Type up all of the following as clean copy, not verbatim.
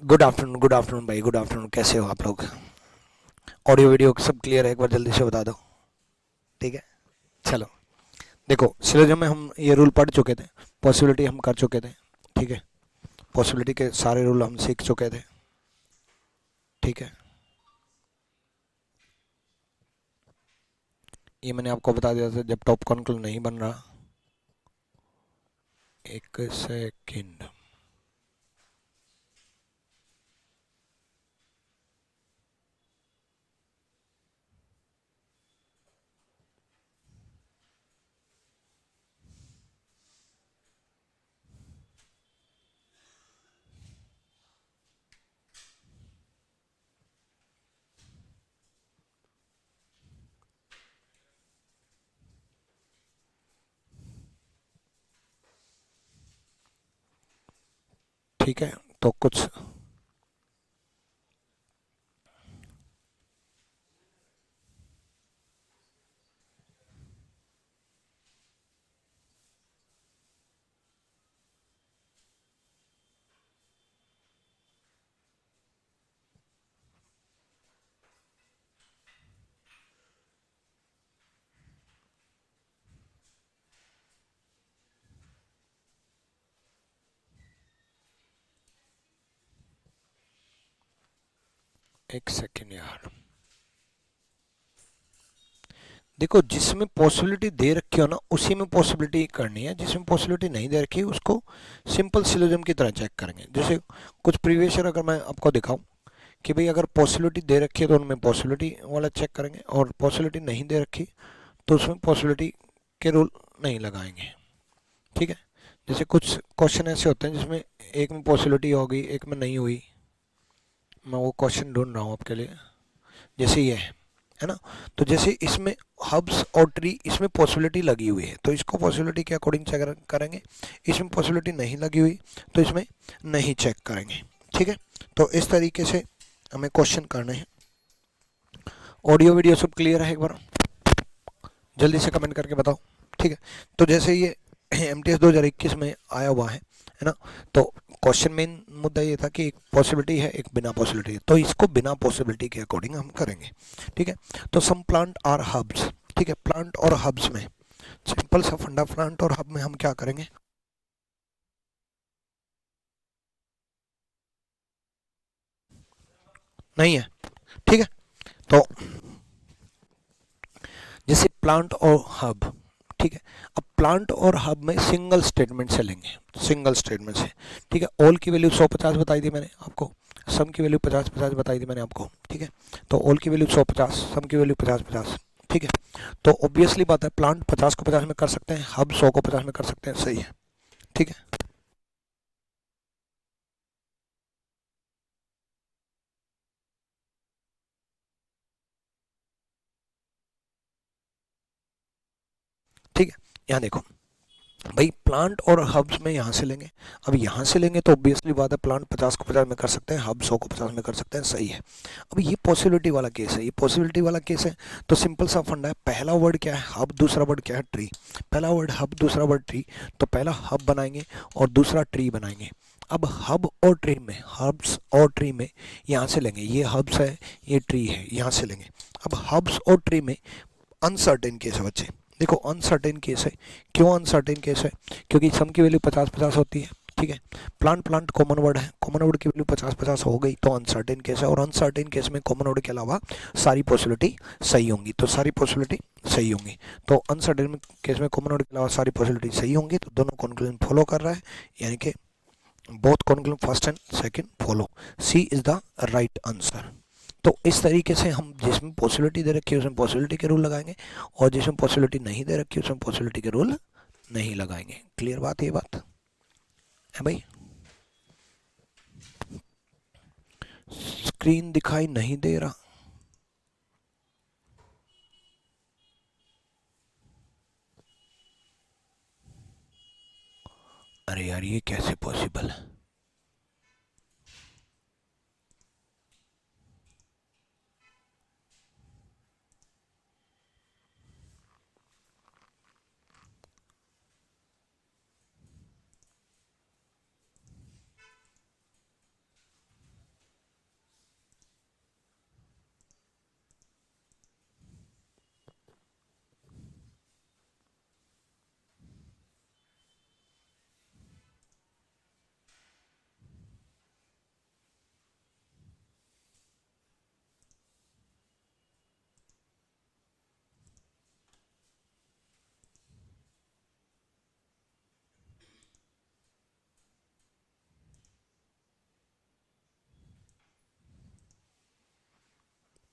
Good afternoon भाई, good afternoon. कैसे हो आप लोग? ऑडियो वीडियो सब क्लियर है? एक बार जल्दी से बता दो। ठीक है, चलो। देखो, सिलोजिज्म में हम ये रूल पढ़ चुके थे, पॉसिबिलिटी हम कर चुके थे। ठीक है, पॉसिबिलिटी के सारे रूल हम सीख चुके थे। ठीक है, ये मैंने आपको बता दिया था जब टॉप कॉन्क्लूजन नहीं बन रहा। एक सेकेंड। ठीक है, तो कुछ एक सेकेंड यार। देखो, जिसमें पॉसिबिलिटी दे रखी हो ना उसी में पॉसिबिलिटी करनी है, जिसमें पॉसिबिलिटी नहीं दे रखी उसको सिंपल सिलोजिज्म की तरह चेक करेंगे। जैसे कुछ प्रीवियस ईयर अगर मैं आपको दिखाऊं कि भाई अगर पॉसिबिलिटी दे रखी है तो उनमें पॉसिबिलिटी वाला चेक करेंगे, और पॉसिबिलिटी नहीं दे रखी तो उसमें पॉसिबिलिटी के रूल नहीं लगाएंगे। ठीक है, जैसे कुछ क्वेश्चन ऐसे होते हैं जिसमें एक में पॉसिबिलिटी होगी एक में नहीं हुई। मैं वो क्वेश्चन ढूंढ रहा हूँ आपके लिए। जैसे ये है ना, तो जैसे इसमें हब्स और ट्री, इसमें पॉसिबिलिटी लगी हुई है तो इसको पॉसिबिलिटी के अकॉर्डिंग चेक करेंगे। इसमें पॉसिबिलिटी नहीं लगी हुई तो इसमें नहीं चेक करेंगे। ठीक है, तो इस तरीके से हमें क्वेश्चन करने हैं। ऑडियो वीडियो सब क्लियर है? एक बार जल्दी से कमेंट करके बताओ। ठीक है, तो जैसे ये एमटीएस 2021 में आया हुआ है ना, तो क्वेश्चन मेन मुद्दा ये था कि एक पॉसिबिलिटी है एक बिना पॉसिबिलिटी है, तो इसको बिना पॉसिबिलिटी के अकॉर्डिंग हम करेंगे। ठीक है, तो सम प्लांट आर हब्स। ठीक है, प्लांट और हब्स में सिंपल सा फंडा, प्लांट और हब में हम क्या करेंगे? नहीं है। ठीक है, तो जैसे प्लांट और हब। ठीक है, अब प्लांट और हब में सिंगल स्टेटमेंट से लेंगे, सिंगल स्टेटमेंट से। ठीक है, ऑल की वैल्यू 150 बताई थी मैंने आपको, सम की वैल्यू 50-50 बताई थी मैंने आपको। ठीक है, तो ऑल की वैल्यू 150, सम की वैल्यू 50-50। ठीक है, तो ऑब्वियसली बात है प्लांट 50 को 50 में कर सकते हैं, हब 100 को 50 में कर सकते हैं। सही है। ठीक है, ठीक है, यहाँ देखो भाई, प्लांट और हब्स में यहाँ से लेंगे। अब यहाँ से लेंगे तो ऑब्वियसली बात है प्लांट 50 को 50 में कर सकते हैं, हब 100 को 50 में कर सकते हैं। सही है। अब ये पॉसिबिलिटी वाला केस है, ये पॉसिबिलिटी वाला केस है, तो सिंपल सा फंडा है। पहला वर्ड क्या है? हब, दूसरा वर्ड क्या है? ट्री। पहला वर्ड हब, दूसरा वर्ड ट्री, तो पहला हब बनाएंगे और दूसरा ट्री बनाएंगे। अब हब और ट्री में, हब्स और ट्री में यहाँ से लेंगे, ये हब्स है ये ट्री है, यहाँ से लेंगे। अब हब्स और ट्री में अनसर्टेन केस है बच्चे। देखो अनसर्टेन केस है। क्यों अनसर्टेन केस है? क्योंकि सम की वैल्यू 50-50 होती है। ठीक है, प्लांट प्लांट कॉमन वर्ड है, कॉमन वर्ड की वैल्यू 50-50 हो गई तो अनसर्टेन केस है, और अनसर्टेन केस में कॉमन वर्ड के अलावा सारी पॉसिबिलिटी सही होंगी, तो सारी पॉसिबिलिटी सही होंगी। तो अनसर्टेन केस में कॉमन वर्ड के अलावा सारी पॉसिबिलिटी सही होंगी, तो दोनों कंक्लूजन फॉलो कर रहा है, यानी कि both conclusion first and second follow. C is the right answer. तो इस तरीके से हम जिसमें पॉसिबिलिटी दे रखी है उसमें पॉसिबिलिटी के रूल लगाएंगे, और जिसमें पॉसिबिलिटी नहीं दे रखी है उसमें पॉसिबिलिटी के रूल नहीं लगाएंगे। क्लियर बात? ये बात है भाई? स्क्रीन दिखाई नहीं दे रहा? अरे यार, ये कैसे पॉसिबल है?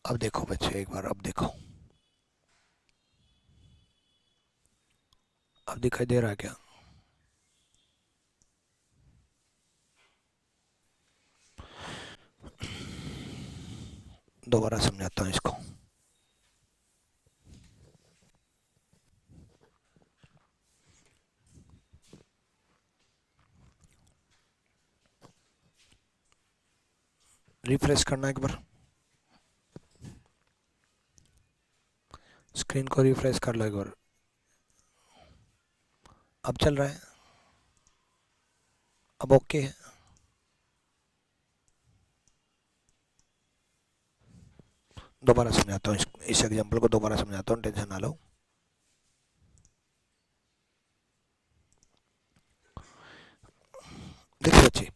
अब देखो बच्चे, एक बार अब देखो, अब दिखाई दे रहा है क्या? दोबारा समझाता हूँ इसको। रिफ्रेश करना एक बार, स्क्रीन को रिफ्रेश कर लो एक बार। अब चल रहा है, अब ओके है। दोबारा समझाता हूँ इस एग्जांपल को दोबारा समझाता हूँ, टेंशन ना लो। देखो बच्चे,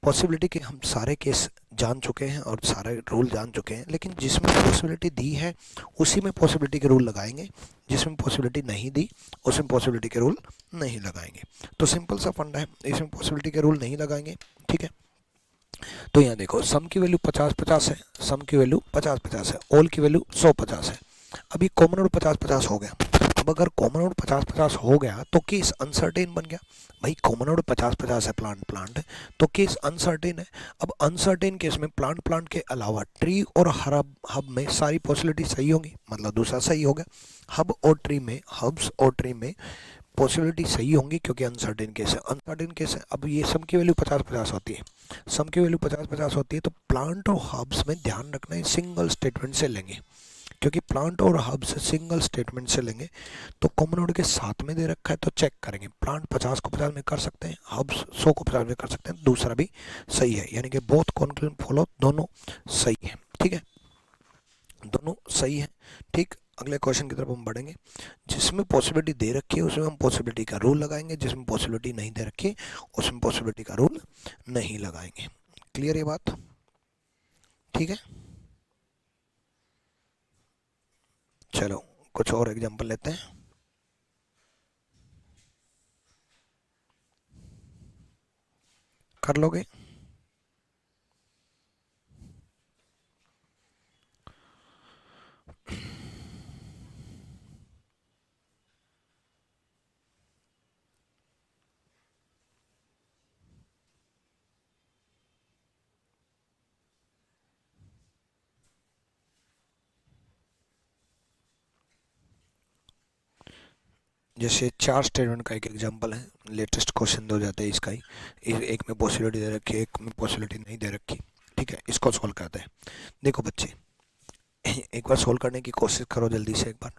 पॉसिबिलिटी के हम सारे केस जान चुके हैं और सारे रूल जान चुके हैं, लेकिन जिसमें पॉसिबिलिटी दी है उसी में पॉसिबिलिटी के रूल लगाएंगे, जिसमें पॉसिबिलिटी नहीं दी उसमें पॉसिबिलिटी के रूल नहीं लगाएंगे। तो सिंपल सा फंडा है, इसमें पॉसिबिलिटी के रूल नहीं लगाएंगे, ठीक है। तो यहाँ देखो, सम की वैल्यू 50-50 है, सम की वैल्यू 50-50 है, ऑल की वैल्यू 100-50 है। अभी कॉमन रूट 50-50 हो गया। अब अगर कॉमन रूट 50-50 हो गया तो केस अनसर्टेन बन गया। भाई कॉमन रूट 50-50 है, प्लांट प्लांट है, तो केस अनसर्टेन है। अब अनसर्टेन केस में प्लांट प्लांट के अलावा ट्री और हब हब में सारी पॉसिबिलिटी सही होंगी, मतलब दूसरा सही हो गया। हब और ट्री में, हब्स और ट्री में पॉसिबिलिटी सही होंगी क्योंकि अनसर्टेन केस है, अनसर्टेन केस है। अब ये सम की वैल्यू 50-50 होती है, सम की वैल्यू 50-50 होती है, तो प्लांट और हब्स में ध्यान रखना है सिंगल स्टेटमेंट से लेंगे, क्योंकि प्लांट और हब्स सिंगल स्टेटमेंट से लेंगे। तो कॉमन नोड के साथ में दे रखा है तो चेक करेंगे, प्लांट 50 को 50 में कर सकते हैं, हब्स 100 को 50 में कर सकते हैं, दूसरा भी सही है, यानी कि बोथ कॉन्क्लूजन फॉलो, दोनों सही है, ठीक है, दोनों सही है, ठीक। अगले क्वेश्चन की तरफ हम बढ़ेंगे। जिसमें पॉसिबिलिटी दे रखी है उसमें हम पॉसिबिलिटी का रूल लगाएंगे, जिसमें पॉसिबिलिटी नहीं दे रखी उसमें पॉसिबिलिटी का रूल नहीं लगाएंगे। क्लियर ये बात? ठीक है, चलो कुछ और एग्जांपल लेते हैं। कर लोगे? जैसे 4 स्टेटमेंट का एक एग्जांपल है, लेटेस्ट क्वेश्चन दो जाते हैं इसका ही, एक में पॉसिबिलिटी दे रखी है, एक में पॉसिबिलिटी नहीं दे रखी, ठीक है, इसको सॉल्व करते हैं। देखो बच्चे, एक बार सॉल्व करने की कोशिश करो जल्दी से एक बार।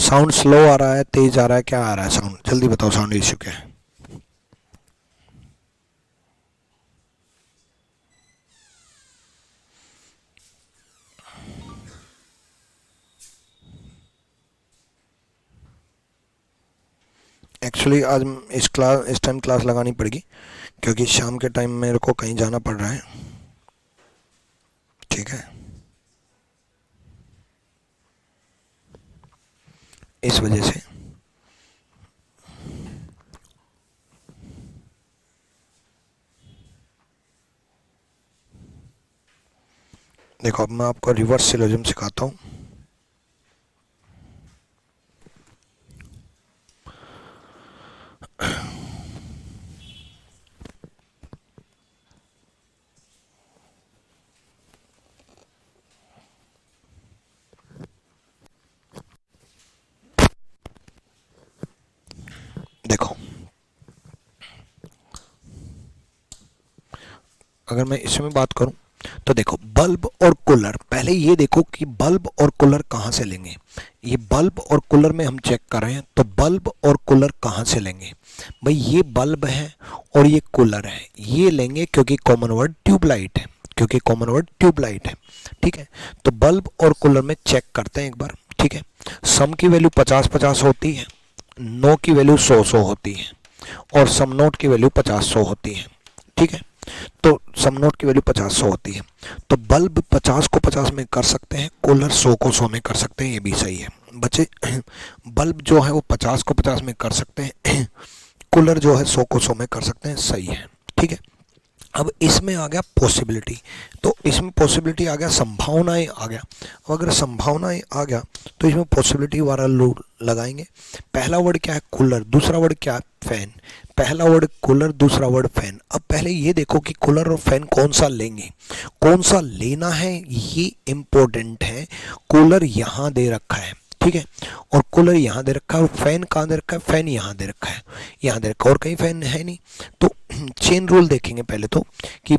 साउंड स्लो आ रहा है, तेज आ रहा है, क्या आ रहा है साउंड? जल्दी बताओ, साउंड इश्यू क्या है? एक्चुअली आज इस टाइम क्लास लगानी पड़ेगी क्योंकि शाम के टाइम मेरे को कहीं जाना पड़ रहा है, ठीक है, इस वजह से। देखो अब मैं आपको रिवर्स सिलोजिज्म सिखाता हूँ। देखो अगर मैं इसमें बात करूं तो देखो, बल्ब और कूलर, पहले ये देखो कि बल्ब और कूलर कहाँ से लेंगे। ये बल्ब और कूलर में हम चेक कर रहे हैं, तो बल्ब और कूलर कहाँ से लेंगे? भाई ये बल्ब है और ये कूलर है, ये लेंगे क्योंकि कॉमन वर्ड ट्यूबलाइट है, क्योंकि कॉमन वर्ड ट्यूबलाइट है, ठीक है। तो बल्ब और कूलर में चेक करते हैं एक बार, ठीक है। सम की वैल्यू 50-50 होती है, नो की वैल्यू 100-100 होती है, और सम नोट की वैल्यू 50-100 होती है, ठीक है। तो सम नोट की वैल्यू 50-100 होती है, तो बल्ब 50 को 50 में कर सकते हैं, कूलर 100 को 100 में कर सकते हैं, ये भी सही है बच्चे। बल्ब जो है वो 50 को 50 में कर सकते हैं, कूलर जो है 100 को 100 में कर सकते हैं, सही है। ठीक है, अब इसमें आ गया पॉसिबिलिटी, तो इसमें पॉसिबिलिटी आ गया, संभावनाएं आ गया। अब अगर संभावनाएं आ गया तो इसमें पॉसिबिलिटी वाला रूल लगाएंगे। पहला वर्ड क्या है, कूलर, दूसरा वर्ड क्या है, फैन। पहला वर्ड कूलर, दूसरा वर्ड फैन। अब पहले ये देखो कि कूलर और फैन कौन सा लेंगे, कौन सा लेना है, ये इंपॉर्टेंट है। कूलर यहाँ दे रखा है, ठीक है, और कूलर यहाँ दे रखा है, और फैन कहाँ दे रखा है, फैन यहाँ दे रखा है, यहाँ दे रखा है, और कहीं फैन है नहीं। तो चेन रूल देखेंगे पहले तो कि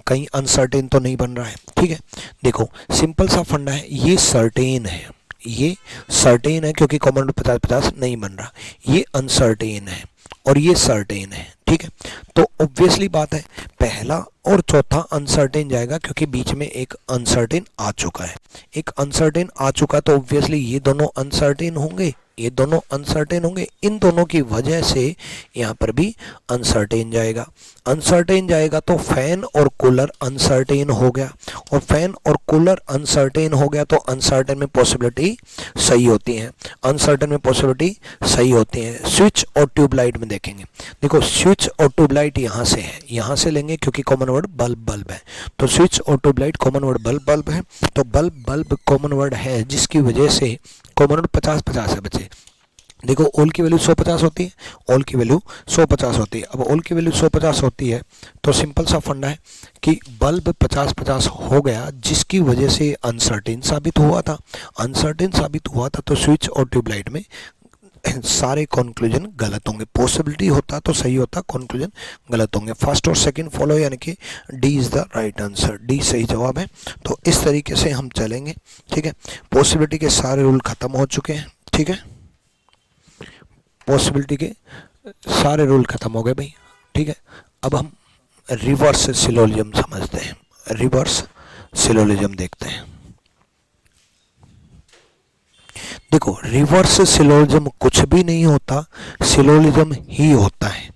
कहीं अनसर्टेन तो नहीं बन रहा है। ठीक है, देखो सिंपल सा फंडा है, ये सर्टेन है, ये सर्टेन है क्योंकि कॉमन रूट 50-50 नहीं बन रहा, ये अनसर्टेन है और ये सर्टेन है। ठीक है, तो ऑब्वियसली बात है पहला और चौथा अनसर्टेन जाएगा क्योंकि बीच में एक अनसर्टेन आ चुका है, एक अनसर्टेन आ चुका, तो ऑब्वियसली ये दोनों अनसर्टेन होंगे, ये दोनों अनसर्टेन होंगे, इन दोनों की वजह से यहाँ पर भी अनसर्टेन जाएगा। अनसर्टेन जाएगा तो फैन और कूलर अनसर्टेन हो गया, और फैन और कूलर अनसर्टेन हो गया तो अनसर्टेन में पॉसिबिलिटी सही होती है, अनसर्टेन में पॉसिबिलिटी सही होती है। स्विच और ट्यूबलाइट में देखेंगे, देखो स्विच और ट्यूबलाइट यहाँ से है, यहाँ से लेंगे क्योंकि कॉमन वर्ड बल्ब बल्ब है, तो स्विच और tubelight common word bulb bulb है, तो बल्ब बल्ब कॉमन वर्ड है जिसकी वजह से कॉमन वर्ड 50-50 है बच्चे। देखो ओल की वैल्यू 150 होती है, ओल की वैल्यू 150 होती है। अब ओल की वैल्यू 150 होती है तो सिंपल सा फंडा है कि बल्ब 50-50 हो गया जिसकी वजह से अनसर्टेन साबित हुआ था, अनसर्टेन साबित हुआ था, तो स्विच और ट्यूबलाइट में सारे कंक्लूजन गलत होंगे। पॉसिबिलिटी होता तो सही होता, कंक्लूजन गलत होंगे। फर्स्ट और सेकंड फॉलो, यानी कि D is the right answer, D सही जवाब है। तो इस तरीके से हम चलेंगे। ठीक है, पॉसिबिलिटी के सारे रूल खत्म हो चुके हैं। ठीक है, पॉसिबिलिटी के सारे रूल खत्म हो गए भाई। ठीक है, अब हम रिवर्स सिलोजिज्म समझते हैं, रिवर्स सिलोजिज्म देखते हैं। देखो रिवर्स सिलोजिज्म कुछ भी नहीं होता, सिलोजिज्म ही होता है।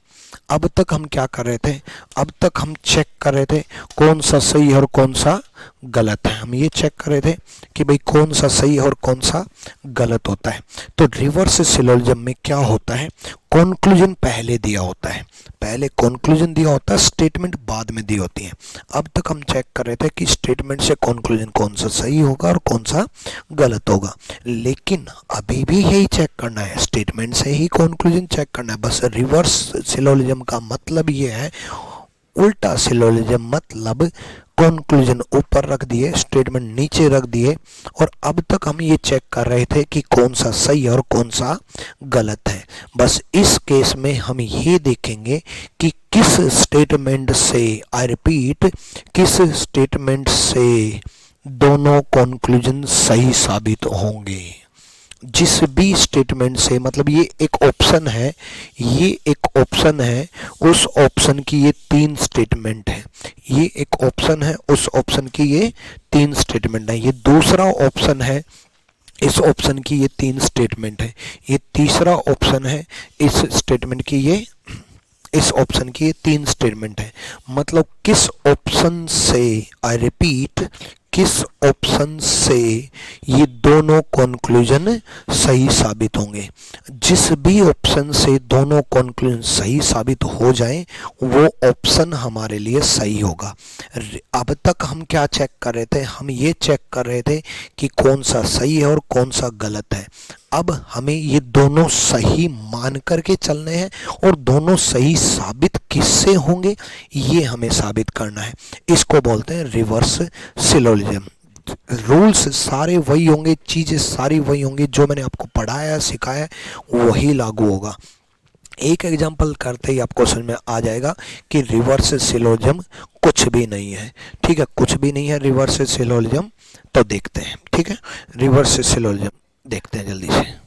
अब तक हम क्या कर रहे थे, अब तक हम चेक कर रहे थे कौन सा सही है और कौन सा गलत है। हम ये चेक कर रहे थे कि भाई कौन सा सही है और कौन सा गलत होता है। तो रिवर्स सिलोजिज्म में क्या होता है, कॉन्क्लूजन पहले दिया होता है, पहले कॉन्क्लूजन दिया होता है, स्टेटमेंट बाद में दी होती है। अब तक हम चेक कर रहे थे कि स्टेटमेंट से कॉन्क्लूजन कौन सा सही होगा और कौन सा गलत होगा, लेकिन अभी भी यही चेक करना है, स्टेटमेंट से ही कॉन्क्लूजन चेक करना है बस। रिवर्स सिलोजिज्म का मतलब ये है, उल्टा सिलोजिज्म मतलब कंक्लूजन ऊपर रख दिए, स्टेटमेंट नीचे रख दिए, और अब तक हम ये चेक कर रहे थे कि कौन सा सही है और कौन सा गलत है। बस इस केस में हम ये देखेंगे कि किस स्टेटमेंट से, आई रिपीट, किस स्टेटमेंट से दोनों कंक्लूजन सही साबित होंगे। जिस भी स्टेटमेंट से, मतलब ये एक ऑप्शन है, ये एक ऑप्शन है, उस ऑप्शन की ये 3 स्टेटमेंट है, ये एक ऑप्शन है, उस ऑप्शन की ये 3 स्टेटमेंट है, ये दूसरा ऑप्शन है, इस ऑप्शन की ये 3 स्टेटमेंट है, ये तीसरा ऑप्शन है, इस स्टेटमेंट की ये, इस ऑप्शन की ये 3 स्टेटमेंट है। मतलब किस ऑप्शन से, आई रिपीट, किस ऑप्शन से ये दोनों कंक्लूजन सही साबित होंगे। जिस भी ऑप्शन से दोनों कंक्लूजन सही साबित हो जाएं वो ऑप्शन हमारे लिए सही होगा। अब तक हम क्या चेक कर रहे थे, हम ये चेक कर रहे थे कि कौन सा सही है और कौन सा गलत है। अब हमें ये दोनों सही मान करके चलने हैं, और दोनों सही साबित किससे होंगे ये हमें साबित करना है। इसको बोलते हैं रिवर्स सिलोजिज्म। रूल्स सारे वही होंगे, चीजें सारी वही होंगी, जो मैंने आपको पढ़ाया सिखाया वही लागू होगा। एक एग्जांपल करते ही आपको समझ में आ जाएगा कि रिवर्स सिलोजिज्म कुछ भी नहीं है। ठीक है, कुछ भी नहीं है रिवर्स सिलोजिज्म। तो देखते हैं, ठीक है, रिवर्स सिलोजिज्म देखते हैं जल्दी से।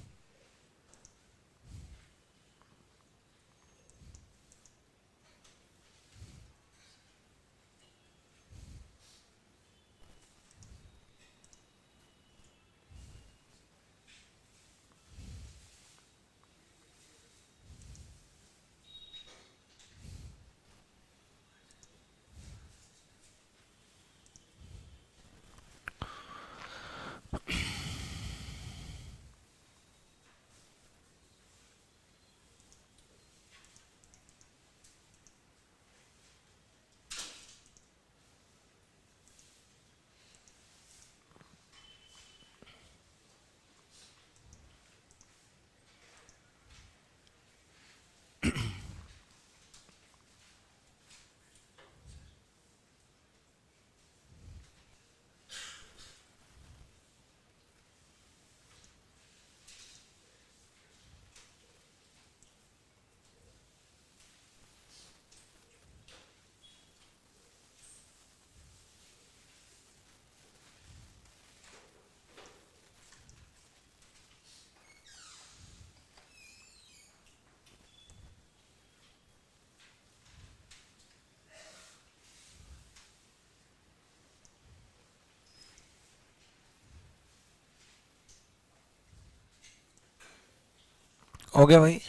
हो गया भाई।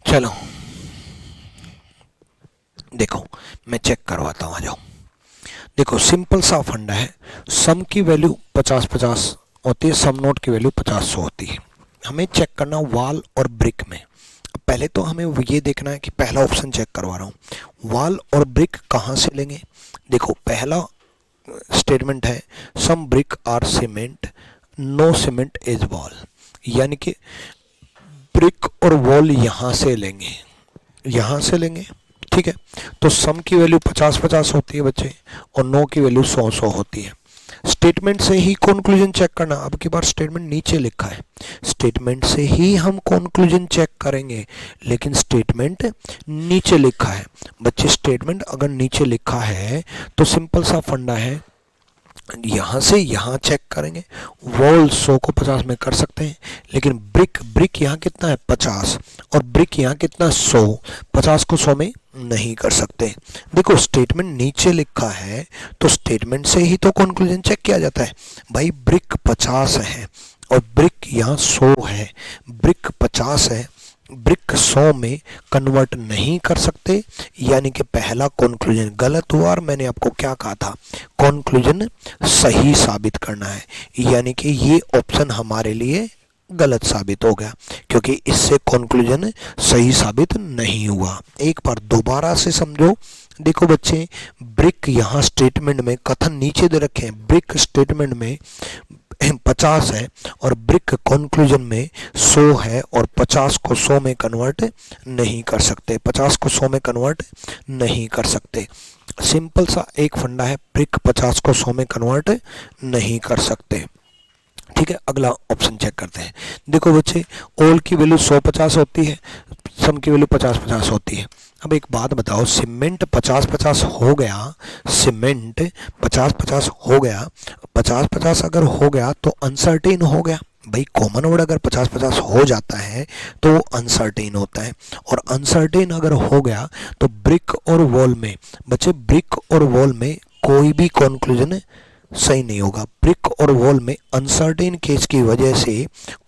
चलो देखो, मैं चेक करवाता हूँ, आ जाओ। देखो सिंपल सा फंडा है, सम की वैल्यू 50-50 होती है, सम नोट की वैल्यू 50-100 होती है। हमें चेक करना वाल और ब्रिक में। पहले तो हमें ये देखना है कि पहला ऑप्शन चेक करवा रहा हूँ, वाल और ब्रिक कहाँ से लेंगे। देखो पहला स्टेटमेंट है some brick are cement, no cement is wall, यानी कि ब्रिक और वॉल यहाँ से लेंगे, यहाँ से लेंगे। ठीक है, तो सम की वैल्यू 50-50 होती है बच्चे, और नो की वैल्यू 100-100 होती है। स्टेटमेंट से ही कंक्लूजन चेक करना। अब की बार स्टेटमेंट नीचे लिखा है, स्टेटमेंट से ही हम कंक्लूजन चेक करेंगे, लेकिन स्टेटमेंट नीचे लिखा है। बच्चे स्टेटमेंट अगर नीचे लिखा है तो सिंपल सा फंडा है, यहाँ से यहाँ चेक करेंगे। वॉल 100 को 50 में कर सकते हैं, लेकिन ब्रिक ब्रिक यहाँ कितना है 50, और ब्रिक यहाँ कितना 100, 50 को 100 में नहीं कर सकते। देखो स्टेटमेंट नीचे लिखा है तो स्टेटमेंट से ही तो कंक्लूजन चेक किया जाता है। भाई ब्रिक 50 है और ब्रिक यहाँ 100 है, ब्रिक 50 है, ब्रिक 100 में कन्वर्ट नहीं कर सकते, यानी कि पहला कंक्लूजन गलत हुआ। और मैंने आपको क्या कहा था, कंक्लूजन सही साबित करना है, यानी कि ये ऑप्शन हमारे लिए गलत साबित हो गया, क्योंकि इससे कंक्लूजन सही साबित नहीं हुआ। एक बार दोबारा से समझो। देखो बच्चे, ब्रिक यहाँ स्टेटमेंट में कथन नीचे दे रखे हैं, ब्रिक स्टेटमेंट में 50 है और ब्रिक कंक्लूजन में 100 है, और 50 को 100 में कन्वर्ट नहीं कर सकते, 50 को 100 में कन्वर्ट नहीं कर सकते। सिंपल सा एक फंडा है, ब्रिक 50 को 100 में कन्वर्ट नहीं कर सकते। ठीक है, अगला ऑप्शन चेक करते हैं। देखो बच्चे, ओल की वैल्यू 100-50 होती है, सम की वैल्यू 50-50 होती है। अब एक बात बताओ, सीमेंट 50-50 हो गया, सीमेंट 50-50 हो गया, 50-50 अगर हो गया तो अनसर्टेन हो गया। भाई कॉमन वर्ड अगर 50-50 हो जाता है तो अनसर्टेन होता है, और अनसर्टेन अगर हो गया तो ब्रिक और वॉल में, बच्चे ब्रिक और वॉल में कोई भी कंक्लूजन सही नहीं होगा। ब्रिक और वॉल में अनसर्टेन केस की वजह से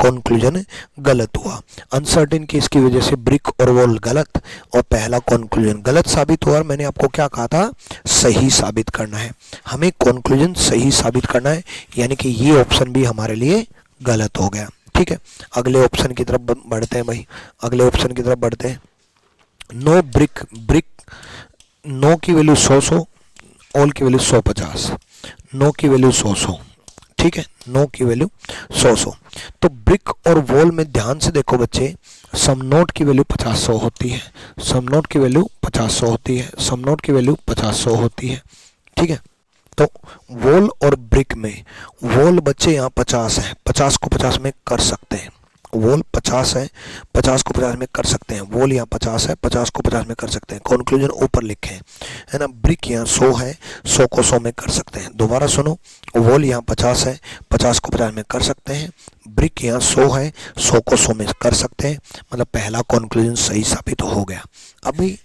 कंक्लूजन गलत हुआ, अनसर्टेन केस की वजह से ब्रिक और वॉल गलत, और पहला कंक्लूजन गलत साबित हुआ। और मैंने आपको क्या कहा था, सही साबित करना है, हमें कंक्लूजन सही साबित करना है, यानी कि ये ऑप्शन भी हमारे लिए गलत हो गया। ठीक है, अगले ऑप्शन की तरफ बढ़ते हैं भाई, अगले ऑप्शन की तरफ बढ़ते हैं। नो ब्रिक ब्रिक, नो की वैल्यू 100-100, ऑल की वैल्यू 100-50, नो की वैल्यू 100-100। ठीक है, नो की वैल्यू 100-100। तो ब्रिक और वॉल में ध्यान से देखो बच्चे, सम नोट की वैल्यू 50-100 होती है, सम नोट की वैल्यू 50-100 होती है, सम नोट की वैल्यू 50-100 होती है। ठीक है, तो वॉल और ब्रिक में, वॉल बच्चे यहाँ 50 है, 50 को 50 में कर सकते हैं, वॉल 50 है, 50 को 50 में कर सकते हैं, वॉल यहाँ 50 है, 50 को 50 में कर सकते हैं, कंक्लूजन ऊपर लिखे हैं, है ना। ब्रिक यहाँ 100 है, 100 को 100 में कर सकते हैं। दोबारा सुनो, वॉल यहाँ 50 है, 50 को 50 में कर सकते हैं, ब्रिक यहाँ 100 है, 100 को 100 में कर सकते हैं, मतलब पहला कंक्लूजन सही साबित हो गया। अभी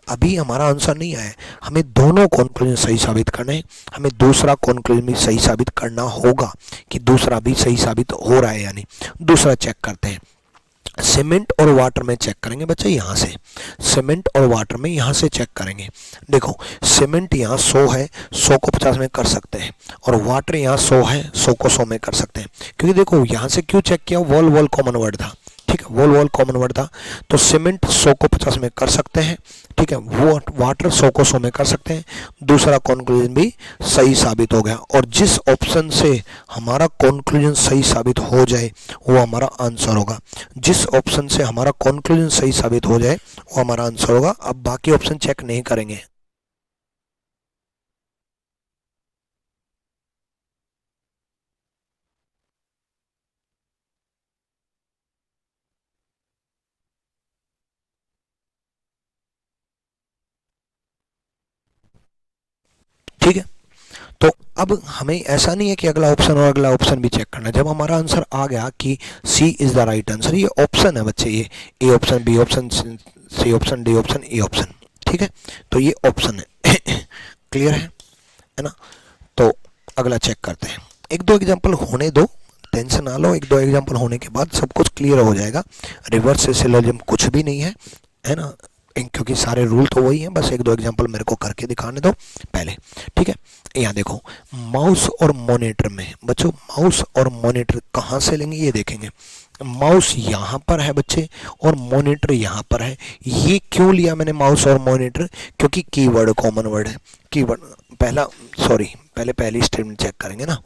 अभी हमारा आंसर नहीं आया, हमें दोनों कंक्लूजन सही साबित करने हैं, हमें दूसरा कंक्लूजन भी सही साबित करना होगा कि दूसरा भी सही साबित हो रहा है या नहीं। दूसरा चेक करते हैं, सीमेंट और वाटर में चेक करेंगे बच्चे, यहाँ से सीमेंट और वाटर में यहाँ से चेक करेंगे। देखो सीमेंट यहाँ 100 है, 100 को 50 में कर सकते हैं, और वाटर यहाँ 100 है, 100 को 100 में कर सकते हैं। क्योंकि देखो यहाँ से क्यों चेक किया, वॉल वॉल कॉमन वर्ड था। ठीक है, वॉल वॉल कॉमन वर्ड था, तो सीमेंट 100 को 50 में कर सकते हैं। ठीक है, वो वाटर 100 को 100 में कर सकते हैं। दूसरा कंक्लूजन भी सही साबित हो गया, और जिस ऑप्शन से हमारा कंक्लूजन सही साबित हो जाए वो हमारा आंसर होगा। जिस ऑप्शन से हमारा कंक्लूजन सही साबित हो जाए वो हमारा आंसर होगा। अब बाकी ऑप्शन चेक नहीं करेंगे। ठीक है। तो अब हमें ऐसा नहीं है कि अगला ऑप्शन और अगला ऑप्शन भी चेक करना है। जब हमारा आंसर आ गया कि C is the right answer, ये ऑप्शन है बच्चे, ये A option, B option, C option, D option, A option, ठीक है। तो ये ऑप्शन है। क्लियर है ना। तो अगला चेक करते हैं, एक दो एग्जाम्पल होने दो, टेंशन ना लो, एक दो एग्जाम्पल होने के बाद सब कुछ क्लियर हो जाएगा। रिवर्स सिलोजिज्म कुछ भी नहीं है ना, क्योंकि सारे रूल तो वही हैं, बस एक दो एग्जांपल मेरे को करके दिखाने दो पहले, ठीक है। यहाँ देखो, माउस और मॉनिटर में बच्चों, माउस और मॉनिटर कहाँ से लेंगे ये देखेंगे। माउस यहाँ पर है बच्चे और मॉनिटर यहाँ पर है। ये क्यों लिया मैंने माउस और मॉनिटर, क्योंकि कीवर्ड कॉमन वर्ड है। कीवर्ड पहला, सॉरी पहले पहली स्टेटमेंट चेक करेंगे ना,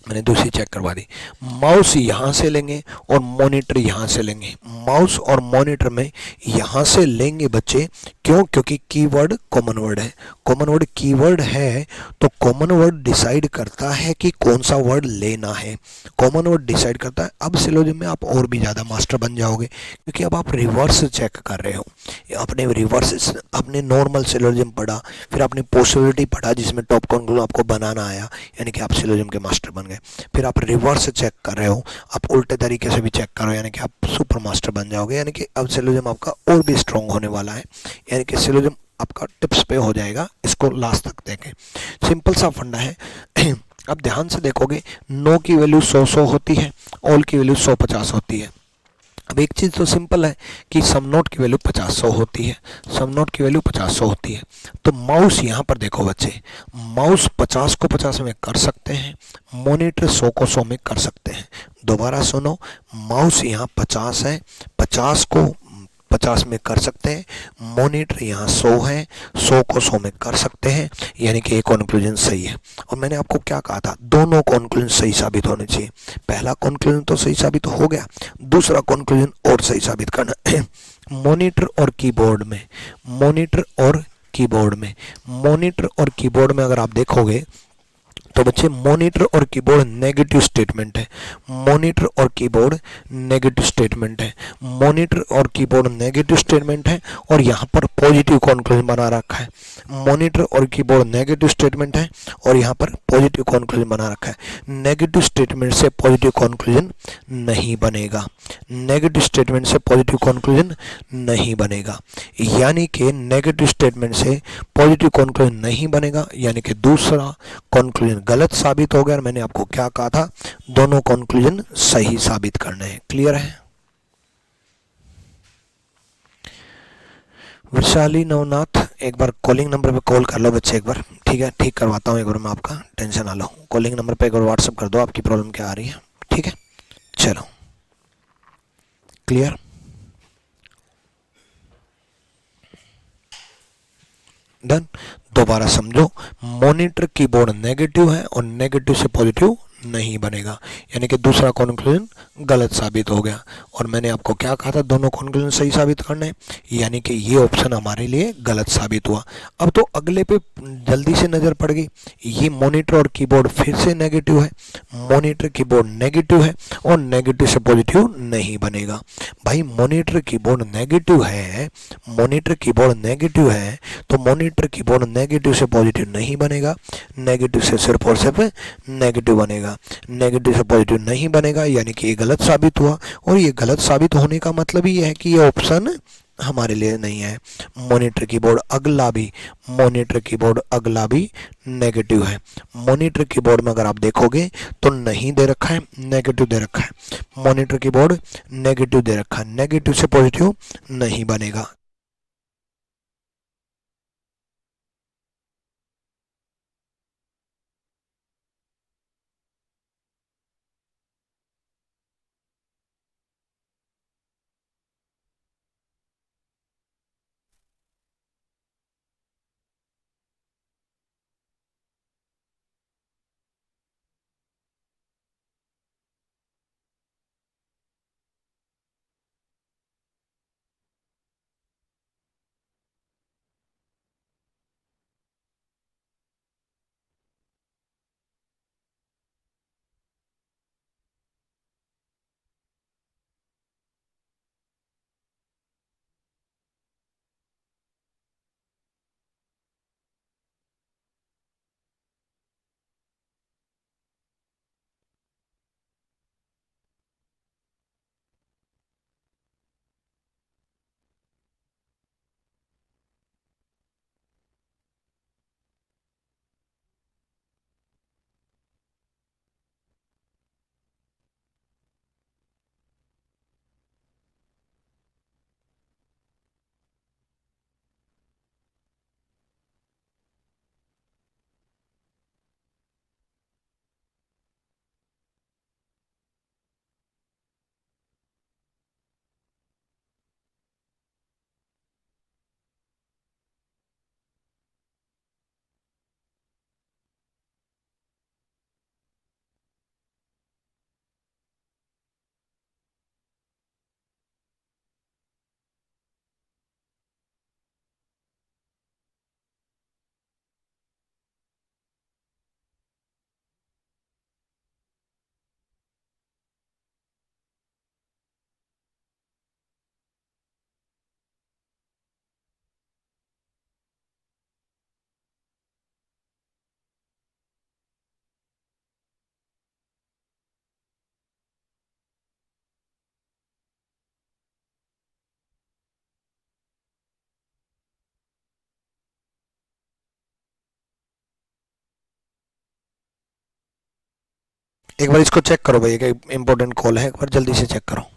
मैंने दूसरी चेक करवा दी। माउस यहाँ से लेंगे और मॉनिटर यहाँ से लेंगे। माउस और मॉनिटर में यहाँ से लेंगे बच्चे, क्यों, क्योंकि कीवर्ड कॉमन वर्ड है। कॉमन वर्ड कीवर्ड है तो कॉमन वर्ड डिसाइड करता है कि कौन सा वर्ड लेना है। कॉमन वर्ड डिसाइड करता है। अब सिलोजिज्म में आप और भी ज़्यादा मास्टर बन जाओगे, क्योंकि अब आप रिवर्स चेक कर रहे हो। अपने रिवर्स, अपने नॉर्मल सिलोजिज्म पढ़ा, फिर आपने पॉसिबिलिटी पढ़ा जिसमें टॉप कंक्लूजन आपको बनाना आया, यानी कि आप सिलोजिज्म के मास्टर बन गए। फिर आप रिवर्स चेक कर रहे हो, आप उल्टे तरीके से भी चेक कर रहे हो, यानी कि आप सुपर मास्टर बन जाओगे। यानी कि अब सिलोजिज्म आपका और भी स्ट्रॉन्ग होने वाला है, यानी कि सिलोजिज्म आपका टिप्स पे हो जाएगा। इसको लास्ट तक देखें, सिंपल सा फंडा है। अब ध्यान से देखोगे, नो की वैल्यू 100 होती है, ऑल की वैल्यू 150 होती है। अब एक चीज़ तो सिंपल है कि सम नोट की वैल्यू 50 होती है, सम नोट की वैल्यू 50 होती है। तो माउस यहाँ पर देखो बच्चे, माउस 50 को 50 में कर सकते हैं, मॉनिटर 100 को 100 में कर सकते हैं। दोबारा सुनो, माउस यहाँ 50 है, 50 को 50 में कर सकते हैं, मॉनिटर यहाँ 100 है, 100 को 100 में कर सकते हैं, यानी कि एक कॉन्क्लूजन सही है। और मैंने आपको क्या कहा था, दोनों कॉन्क्लूजन सही साबित होने चाहिए। पहला कॉन्क्लूजन तो सही साबित हो गया, दूसरा कॉन्क्लूजन और सही साबित करना है। मॉनिटर और कीबोर्ड में, मॉनिटर और कीबोर्ड में, मॉनिटर और कीबोर्ड में अगर आप देखोगे तो बच्चे, मॉनिटर और कीबोर्ड नेगेटिव स्टेटमेंट है। मॉनिटर और कीबोर्ड नेगेटिव स्टेटमेंट है। मॉनिटर और कीबोर्ड नेगेटिव स्टेटमेंट है और यहाँ पर पॉजिटिव कॉन्क्लूजन बना रखा है। मॉनिटर और कीबोर्ड नेगेटिव स्टेटमेंट है और यहाँ पर पॉजिटिव कॉन्क्लूजन बना रखा है। नेगेटिव स्टेटमेंट से पॉजिटिव कॉन्क्लूजन नहीं बनेगा, नेगेटिव स्टेटमेंट से पॉजिटिव कॉन्क्लूजन नहीं बनेगा, यानी कि नेगेटिव स्टेटमेंट से पॉजिटिव कॉन्क्लूजन नहीं बनेगा, यानी कि दूसरा कॉन्क्लूजन गलत साबित हो गया। मैंने आपको क्या कहा था, दोनों कॉन्क्लूजन सही साबित करने हैं। क्लियर है। वैशाली नवनाथ, एक बार कॉलिंग नंबर पे कॉल कर लो बच्चे एक बार, ठीक है, ठीक करवाता हूँ एक बार मैं आपका, टेंशन ना लो। कॉलिंग नंबर पे एक बार व्हाट्सअप कर दो आपकी प्रॉब्लम क्या आ रही है, ठीक है। चलो, क्लियर, डन। दोबारा समझो, मॉनिटर कीबोर्ड नेगेटिव है और नेगेटिव से पॉजिटिव नहीं बनेगा, यानी कि दूसरा कॉन्क्लूजन गलत साबित हो गया। और मैंने आपको क्या कहा था, दोनों कॉन्क्लूजन सही साबित करने, यानी कि ये ऑप्शन हमारे लिए गलत साबित हुआ। अब तो अगले पे जल्दी से नज़र पड़ गई, ये मॉनिटर और कीबोर्ड फिर से नेगेटिव है, मॉनिटर कीबोर्ड नेगेटिव है और नेगेटिव से पॉजिटिव नहीं बनेगा। भाई मॉनिटर कीबोर्ड नेगेटिव है, मॉनिटर कीबोर्ड नेगेटिव है तो मॉनिटर कीबोर्ड नेगेटिव से पॉजिटिव नहीं बनेगा, नेगेटिव से सिर्फ और सिर्फ नेगेटिव बनेगा, नेगेटिव से पॉजिटिव नहीं बनेगा, यानी कि ये गलत साबित हुआ। और ये गलत साबित होने का मतलब ही है कि ये ऑप्शन हमारे लिए नहीं है। मॉनिटर कीबोर्ड अगला भी, मॉनिटर कीबोर्ड अगला भी नेगेटिव है। मॉनिटर कीबोर्ड में अगर आप देखोगे तो नहीं दे रखा है, नेगेटिव दे रखा है। मॉनिटर कीबोर्ड नेगेटिव दे रखा है, नेगेटिव से पॉजिटिव नहीं बनेगा। एक बार इसको चेक करो भाई, एक इंपॉर्टेंट कॉल है, एक बार जल्दी से चेक करो।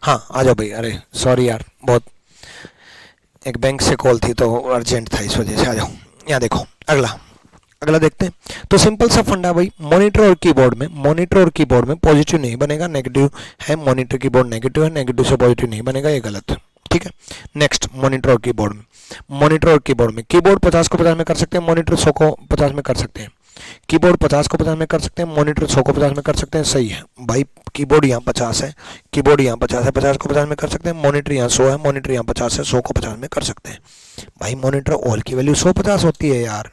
हाँ आ जाओ भाई, अरे सॉरी यार, बहुत एक बैंक से कॉल थी तो अर्जेंट था, इस वजह से। आ जाओ, यहाँ देखो। अगला अगला देखते हैं। तो सिंपल सा फंडा भाई, मॉनिटर और कीबोर्ड में पॉजिटिव नहीं बनेगा, नेगेटिव है। मॉनिटर कीबोर्ड नेगेटिव है, नेगेटिव से पॉजिटिव नहीं बनेगा, ये गलत है। ठीक है। नेक्स्ट, मॉनिटर और कीबोर्ड में कीबोर्ड 50 को 50 में कर सकते हैं, मॉनिटर 100 को 50 में कर सकते हैं। कीबोर्ड 50 को 50 में कर सकते हैं, मॉनिटर 100 को 50 में कर सकते हैं। सही है भाई, कीबोर्ड यहाँ 50 है, कीबोर्ड यहाँ 50 है, 50 को 50 में कर सकते हैं। मॉनिटर यहाँ 100 है, मॉनिटर यहाँ 50 है, 100 को 50 में कर सकते हैं। भाई मॉनिटर ऑल की वैल्यू 100-50 होती है यार,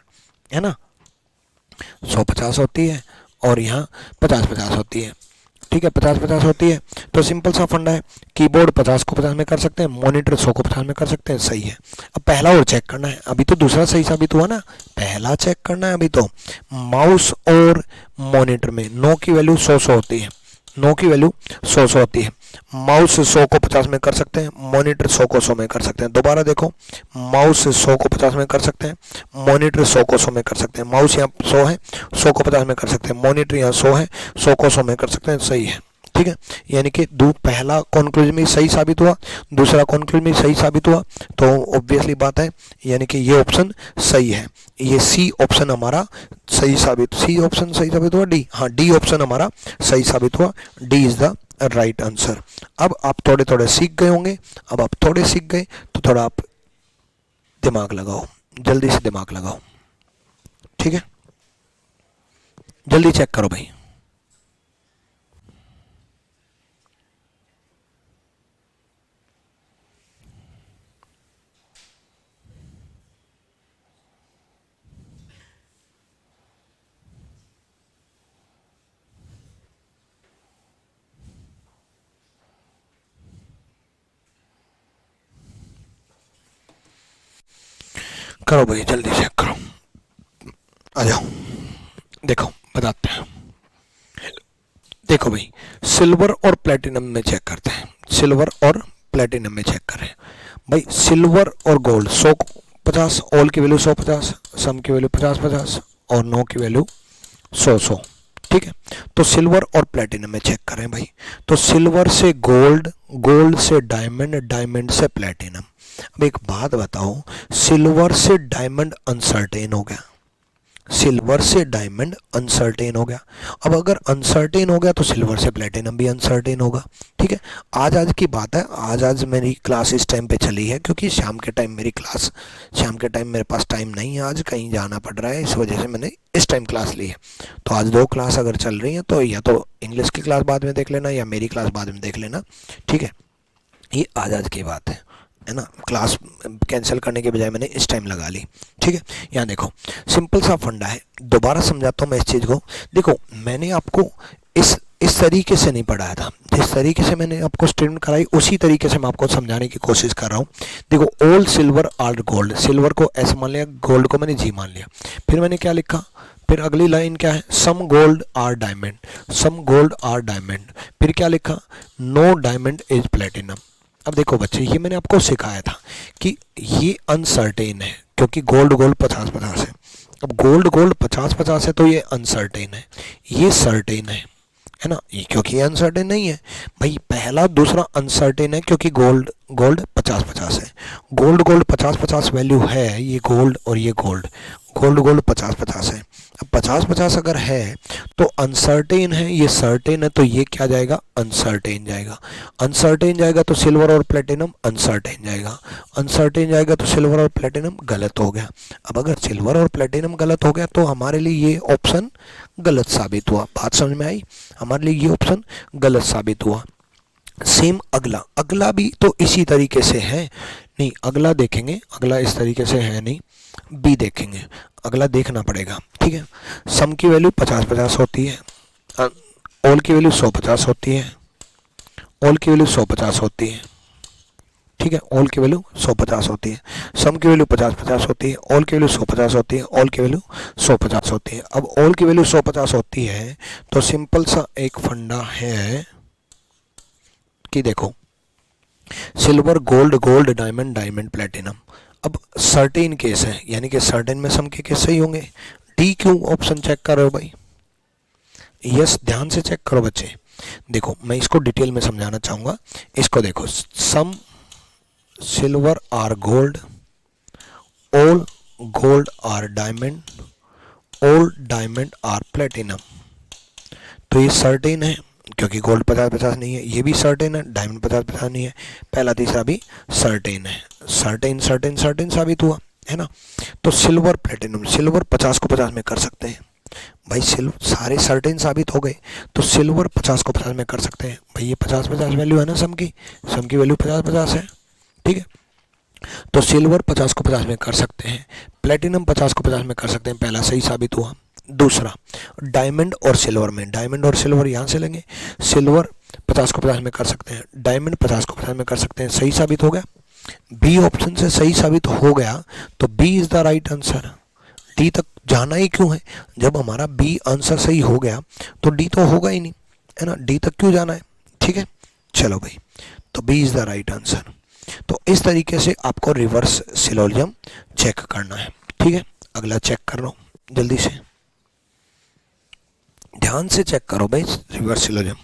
है ना। 100-50 होती है और यहाँ 50-50 होती है। ठीक है, 50-50 होती है। तो सिंपल सा फंडा है, कीबोर्ड 50 को 50 में कर सकते हैं, मॉनिटर 100 को 50 में कर सकते हैं, सही है। अब पहला और चेक करना है, अभी तो दूसरा सही साबित हुआ ना, पहला चेक करना है अभी तो। माउस और मॉनिटर में 9 की वैल्यू 100 होती है, 9 की वैल्यू 100 होती है। माउस 100 को 50 में कर सकते हैं, मॉनिटर 100 को 100 में कर सकते हैं। दोबारा देखो, माउस 100 को 50 में कर सकते हैं, मॉनिटर 100 को 100 में कर सकते हैं। माउस यहाँ 100 है, 100 को 50 में कर सकते हैं, मॉनिटर यहाँ 100 है, 100 को 100 में कर सकते हैं, सही है। ठीक है, यानी कि पहला कॉन्क्लूजन भी सही साबित हुआ, दूसरा कॉन्क्लूजन भी सही साबित हुआ, तो ऑब्वियसली बात है, यानी कि ये ऑप्शन सही है। ये सी ऑप्शन हमारा सही साबित, सी ऑप्शन सही साबित हुआ, डी, हाँ डी ऑप्शन हमारा सही साबित हुआ, D is the right answer. अब आप थोड़े थोड़े सीख गए होंगे, अब आप थोड़े सीख गए तो थोड़ा आप दिमाग लगाओ, जल्दी से दिमाग लगाओ, ठीक है, जल्दी चेक करो भाई। करो भाई, जल्दी चेक करो, आ जाओ, देखो बताते हैं। देखो भाई, सिल्वर और प्लेटिनम में चेक करते हैं, सिल्वर और प्लेटिनम में चेक करें भाई। सिल्वर और गोल्ड 100 50, ऑल की वैल्यू 100 50, सम की वैल्यू 50 50 और नो की वैल्यू 100 100, ठीक है। तो सिल्वर और प्लेटिनम में चेक करें भाई, तो सिल्वर से गोल्ड, गोल्ड से डायमंड, डायमंड से प्लेटिनम। अब एक बात बताओ, सिल्वर से डायमंड अनसर्टेन हो गया, सिल्वर से डायमंड अनसर्टेन हो गया। अब अगर अनसर्टेन हो गया तो सिल्वर से प्लेटिनम भी अनसर्टेन होगा, ठीक है। आज की बात है, आज मेरी क्लास इस टाइम पे चली है क्योंकि शाम के टाइम मेरी क्लास, शाम के टाइम मेरे पास टाइम नहीं है, आज कहीं जाना पड़ रहा है, इस वजह से मैंने इस टाइम क्लास ली है। तो आज 2 क्लास अगर चल रही हैं तो या तो इंग्लिश की क्लास बाद में देख लेना या मेरी क्लास बाद में देख लेना, ठीक है। ये आज की बात है ना, क्लास कैंसिल करने के बजाय मैंने इस टाइम लगा ली, ठीक है। यहाँ देखो, सिंपल सा फंडा है, दोबारा समझाता हूँ मैं इस चीज़ को। देखो, मैंने आपको इस तरीके से नहीं पढ़ाया था, जिस तरीके से मैंने आपको स्टूडेंट कराई उसी तरीके से मैं आपको समझाने की कोशिश कर रहा हूँ। देखो, all silver are gold, silver को एस मान लिया, गोल्ड को मैंने जी मान लिया, फिर मैंने क्या लिखा, फिर अगली लाइन क्या है, some gold are diamond, some gold are diamond, फिर क्या लिखा, नो डायमंड इज प्लेटिनम। अब देखो बच्चे, ये मैंने आपको सिखाया था कि ये अनसर्टेन है क्योंकि गोल्ड गोल्ड 50-50 है। अब गोल्ड गोल्ड 50-50 है तो ये अनसर्टेन है, ये सर्टेन है ना, ये क्योंकि ये अनसर्टेन नहीं है भाई। पहला दूसरा अनसर्टेन है क्योंकि गोल्ड गोल्ड 50-50 है, गोल्ड गोल्ड 50-50 वैल्यू है, ये गोल्ड और ये गोल्ड, गोल्ड गोल्ड 50-50 है। अब 50-50 अगर है तो अनसर्टेन है, ये सर्टेन है, तो ये क्या जाएगा, अनसर्टेन जाएगा। अनसर्टेन जाएगा तो सिल्वर और प्लेटिनम अनसर्टेन जाएगा, अनसर्टेन जाएगा तो सिल्वर और प्लेटिनम गलत हो गया। अब अगर सिल्वर और प्लेटिनम गलत हो गया तो हमारे लिए ये ऑप्शन गलत साबित हुआ, बात समझ में आई, हमारे लिए ये ऑप्शन गलत साबित हुआ। सेम अगला, अगला भी तो इसी तरीके से है, नहीं अगला देखेंगे, अगला इस तरीके से है नहीं, बी देखेंगे, अगला देखना पड़ेगा, ठीक है। सम की वैल्यू 50-50 होती है, ऑल की वैल्यू 100-50 होती है, ऑल की वैल्यू 100-50 होती है, ठीक है, ऑल की वैल्यू 100-50 होती है, सम की वैल्यू 50-50 होती है, ऑल की वैल्यू 100-50 होती है, ऑल की वैल्यू 100-50 होती है। अब ऑल की वैल्यू 100-50 होती है तो सिंपल सा एक फंडा है कि देखो, silver gold gold diamond diamond platinum. अब सर्टेन केस है, यानी कि सर्टेन में सम के केस सही होंगे। डी क्यों ऑप्शन चेक कर रहे हो भाई, यस ध्यान से चेक करो बच्चे। देखो, मैं इसको डिटेल में समझाना चाहूँगा, इसको देखो, some silver are gold, all gold are diamond, all diamond are platinum. तो ये सर्टेन है क्योंकि गोल्ड 50-50 नहीं है, ये भी सर्टेन है, डायमंड 50-50 नहीं है, पहला तीसरा भी सर्टेन है, सर्टेन सर्टेन सर्टेन साबित हुआ, है ना। तो सिल्वर प्लेटिनम, सिल्वर 50 को 50 में कर सकते हैं भाई, सिल्वर सारे सर्टेन साबित हो गए, तो सिल्वर 50 को 50 में कर सकते हैं भाई, ये 50-50 वैल्यू है ना सम की वैल्यू 50-50 है, ठीक है। तो सिल्वर 50 को 50 में कर सकते हैं, प्लेटिनम 50 को 50 में कर सकते हैं, पहला सही साबित हुआ, दूसरा डायमंड और सिल्वर में, डायमंड और सिल्वर यहाँ से लेंगे, सिल्वर 50 को 50 में कर सकते हैं, डायमंड 50 को 50 में कर सकते हैं। सही साबित हो गया, बी ऑप्शन से सही साबित हो गया, तो B is the right answer. D तक जाना ही क्यों है, जब हमारा बी आंसर सही हो गया तो डी तो होगा ही नहीं, है ना, डी तक क्यों जाना है। ठीक है, चलो भाई, तो B is the right answer. तो इस तरीके से आपको रिवर्स सिलोजियम चेक करना है। ठीक है, अगला चेक कर रहा हूँ, जल्दी से ध्यान से चेक करो भाई रिवर्स सिलोजियम।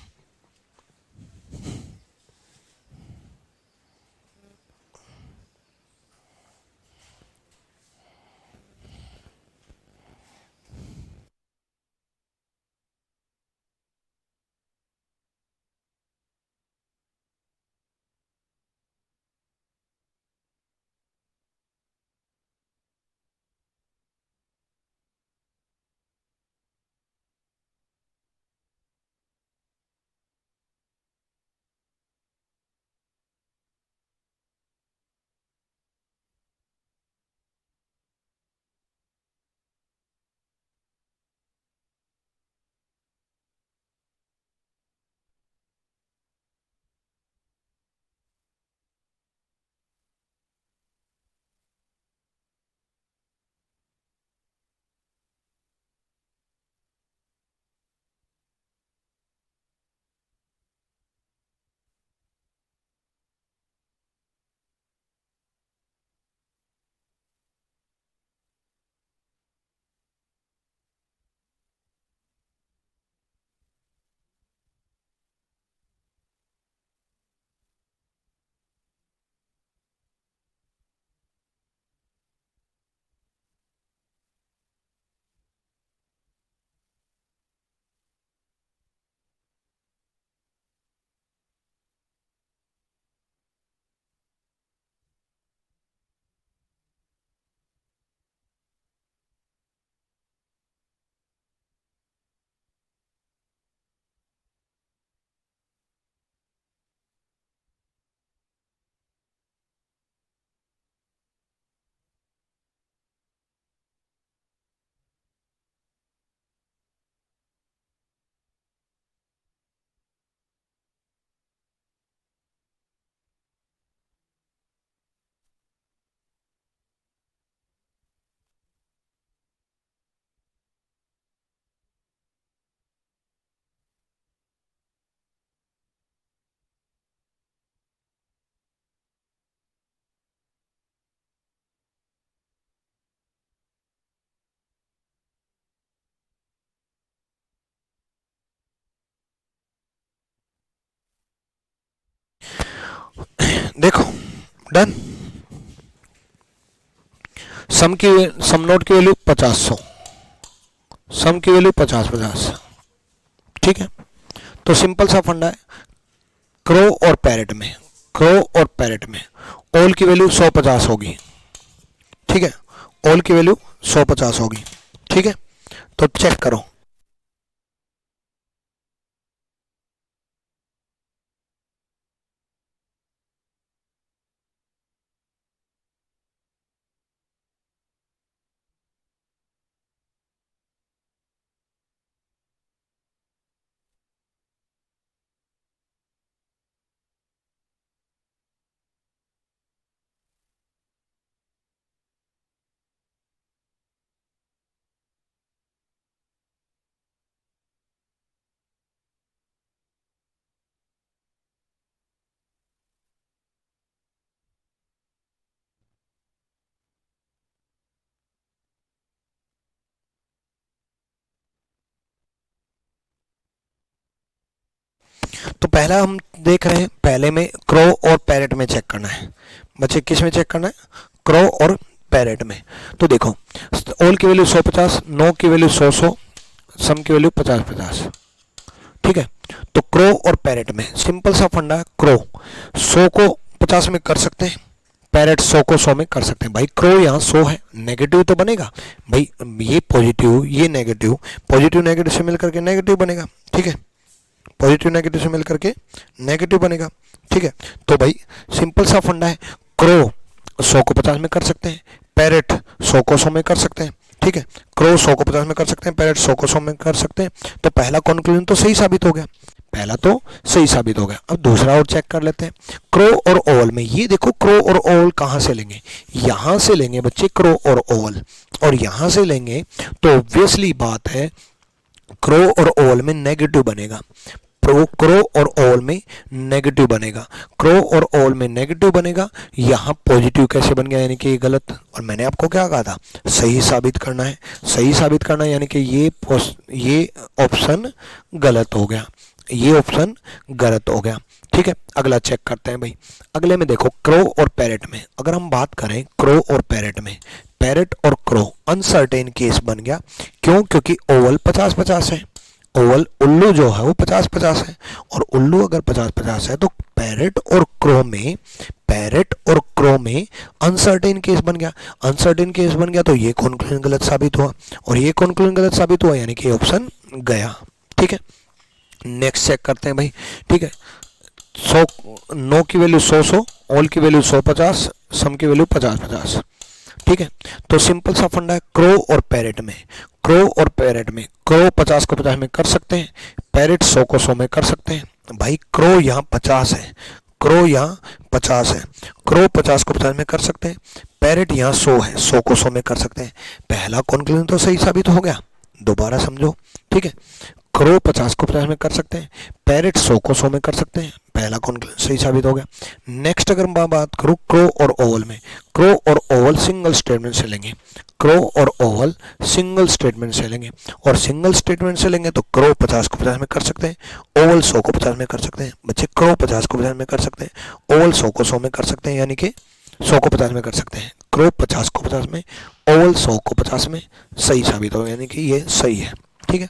देखो डन, सम की सम नोट की वैल्यू 50 100, सम की वैल्यू 50 50। ठीक है, तो सिंपल सा फंडा है, क्रो और पैरेट में, क्रो और पैरेट में ऑल की वैल्यू 100 50 होगी। ठीक है, ऑल की वैल्यू 100 50 होगी। ठीक है, तो चेक करो। तो पहला हम देख रहे हैं, पहले में क्रो और पैरेट में चेक करना है। बच्चे किस में चेक करना है, क्रो और पैरेट में। तो देखो, ऑल की वैल्यू 100 50, नो की वैल्यू 100 100, सम की वैल्यू 50 50। ठीक है, तो क्रो और पैरेट में सिंपल सा फंडा है, क्रो 100 को 50 में कर सकते हैं, पैरेट 100 को 100 में कर सकते हैं। भाई क्रो यहाँ 100 है, नेगेटिव तो बनेगा भाई, ये पॉजिटिव ये नेगेटिव, पॉजिटिव नेगेटिव से मिलकर के नेगेटिव बनेगा। ठीक है, पॉजिटिव नेगेटिव से मिलकर के नेगेटिव बनेगा। ठीक है, तो भाई सिंपल सा फंडा है, क्रो 100 को 50 में कर सकते हैं, पैरेट 100 को 100 में कर सकते हैं। ठीक है, क्रो 100 को 50 में कर सकते हैं, पैरेट 100 को 100 में कर सकते हैं। तो पहला कंक्लूजन तो सही साबित हो गया, पहला तो सही साबित हो गया। अब दूसरा और चेक कर लेते हैं। क्रो और ओवल में, ये देखो क्रो और ओवल कहाँ से लेंगे, यहां से लेंगे बच्चे क्रो और ओवल, और यहां से लेंगे तो ऑब्वियसली बात है क्रो और ओवल में नेगेटिव बनेगा, प्रो क्रो और ओवल में नेगेटिव बनेगा, क्रो और ओवल में नेगेटिव बनेगा, यहाँ पॉजिटिव कैसे बन गया, यानी कि ये गलत। और मैंने आपको क्या कहा था, सही साबित करना है, सही साबित करना है, यानी कि ये ऑप्शन गलत हो गया, ये ऑप्शन गलत हो गया। ठीक है, अगला चेक करते हैं भाई। अगले में देखो क्रो और पैरेट में, अगर हम बात करें क्रो और पैरेट में, पैरेट और क्रो अनसर्टेन केस बन गया। क्यों, क्योंकि ओवल 50-50 है, ओवल उल्लू जो है वो 50-50 है, और उल्लू अगर 50-50 है तो पैरेट और क्रो में अनसर्टेन केस बन गया, अनसर्टेन केस बन गया तो ये कॉन्क्लूजन गलत साबित हुआ, और ये कॉन्क्लूजन गलत साबित हुआ, यानी कि ऑप्शन गया। ठीक है, नेक्स्ट चेक करते हैं भाई। ठीक है, 100, नो की वैल्यू 100-100, ऑल की वैल्यू 100-50, सम की वैल्यू 50-50। ठीक है, तो सिंपल सा फंडा है क्रो और पैरेट में, क्रो और पैरेट में क्रो 50 को 50 में कर सकते हैं, पैरेट 100 को 100 में कर सकते हैं। भाई क्रो यहाँ 50 है, क्रो यहाँ 50 है, क्रो 50 को 50 में कर सकते हैं, पैरेट यहाँ 100 है, 100 को 100 में कर सकते हैं। पहला कॉन्क्लूजन तो सही साबित हो गया, दोबारा समझो। ठीक है, क्रो 50 को 50 में कर सकते हैं, पैरेट 100 को 100 में कर सकते हैं, पहला कॉन्क्लूजन सही साबित हो गया। नेक्स्ट अगर मैं बात करूँ क्रो और ओवल में, क्रो और ओवल सिंगल स्टेटमेंट से लेंगे, क्रो और ओवल सिंगल स्टेटमेंट से लेंगे, और सिंगल स्टेटमेंट से लेंगे तो क्रो 50 को 50 में कर सकते हैं, ओवल 100 को 50 में कर सकते हैं। बच्चे क्रो 50 को 50 में कर सकते हैं, ओवल 100 को 100 में कर सकते हैं, यानी कि 100 को 50 में कर सकते हैं, क्रो 50 को 50 में, ओवल 100 को 50 में, सही साबित होगा, यानी कि ये सही है। ठीक है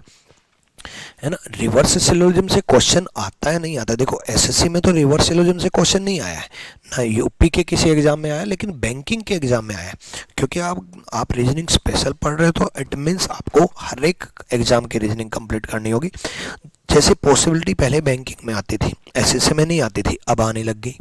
ना। रिवर्स सिलोजिज्म से क्वेश्चन आता है नहीं आता, देखो एसएससी में तो रिवर्स सिलोजिज्म से क्वेश्चन नहीं आया है ना, यूपी के किसी एग्जाम में आया, लेकिन बैंकिंग के एग्जाम में आया है। क्योंकि आप रीजनिंग स्पेशल पढ़ रहे हो तो इट मीन्स आपको हर एक एग्जाम की रीजनिंग कंप्लीट करनी होगी। जैसे पॉसिबिलिटी पहले बैंकिंग में आती थी, एसएससी में नहीं आती थी, अब आने लग गई।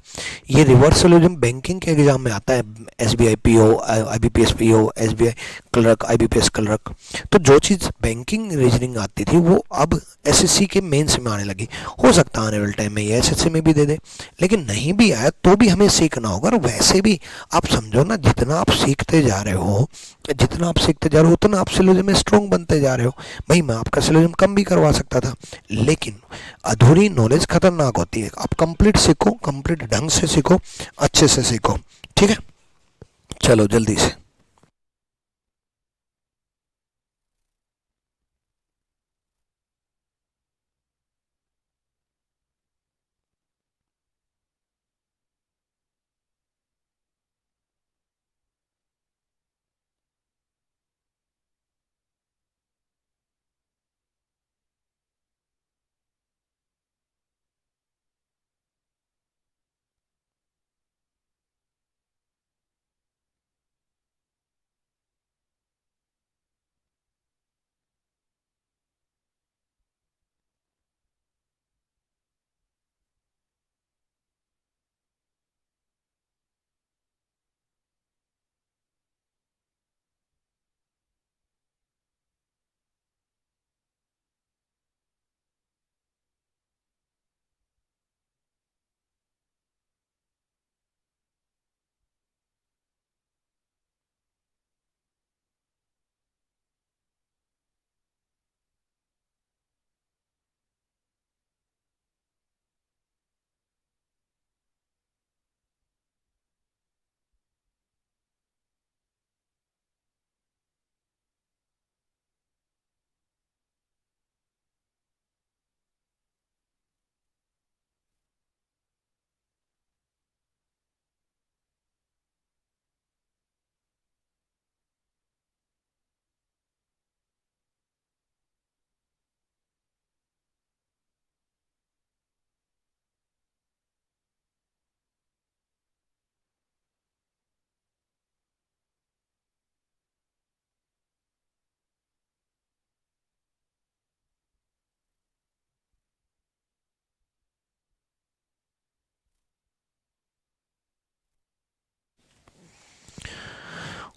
ये रिवर्स सिलोजिज्म बैंकिंग के एग्जाम में आता है, SBI PO, IBPS PO, SBI clerk, IBPS clerk. तो जो चीज़ बैंकिंग रीजनिंग आती थी वो अब एसएससी के मेंस में आने लगी। हो सकता है आने वाले टाइम में ये एसएससी में भी दे दे, लेकिन नहीं भी आया तो भी हमें सीखना होगा। और वैसे भी आप समझो ना, जितना आप सीखते जा रहे हो, जितना आप सीखते जा रहे हो उतना आप सिलोजिज्म में स्ट्रॉन्ग बनते जा रहे हो। भाई मैं आपका सिलोजिज्म कम भी करवा सकता था, लेकिन अधूरी नॉलेज खतरनाक होती है। आप कंप्लीट सीखो, कंप्लीट ढंग से सीखो, अच्छे से सीखो। ठीक है, चलो जल्दी से।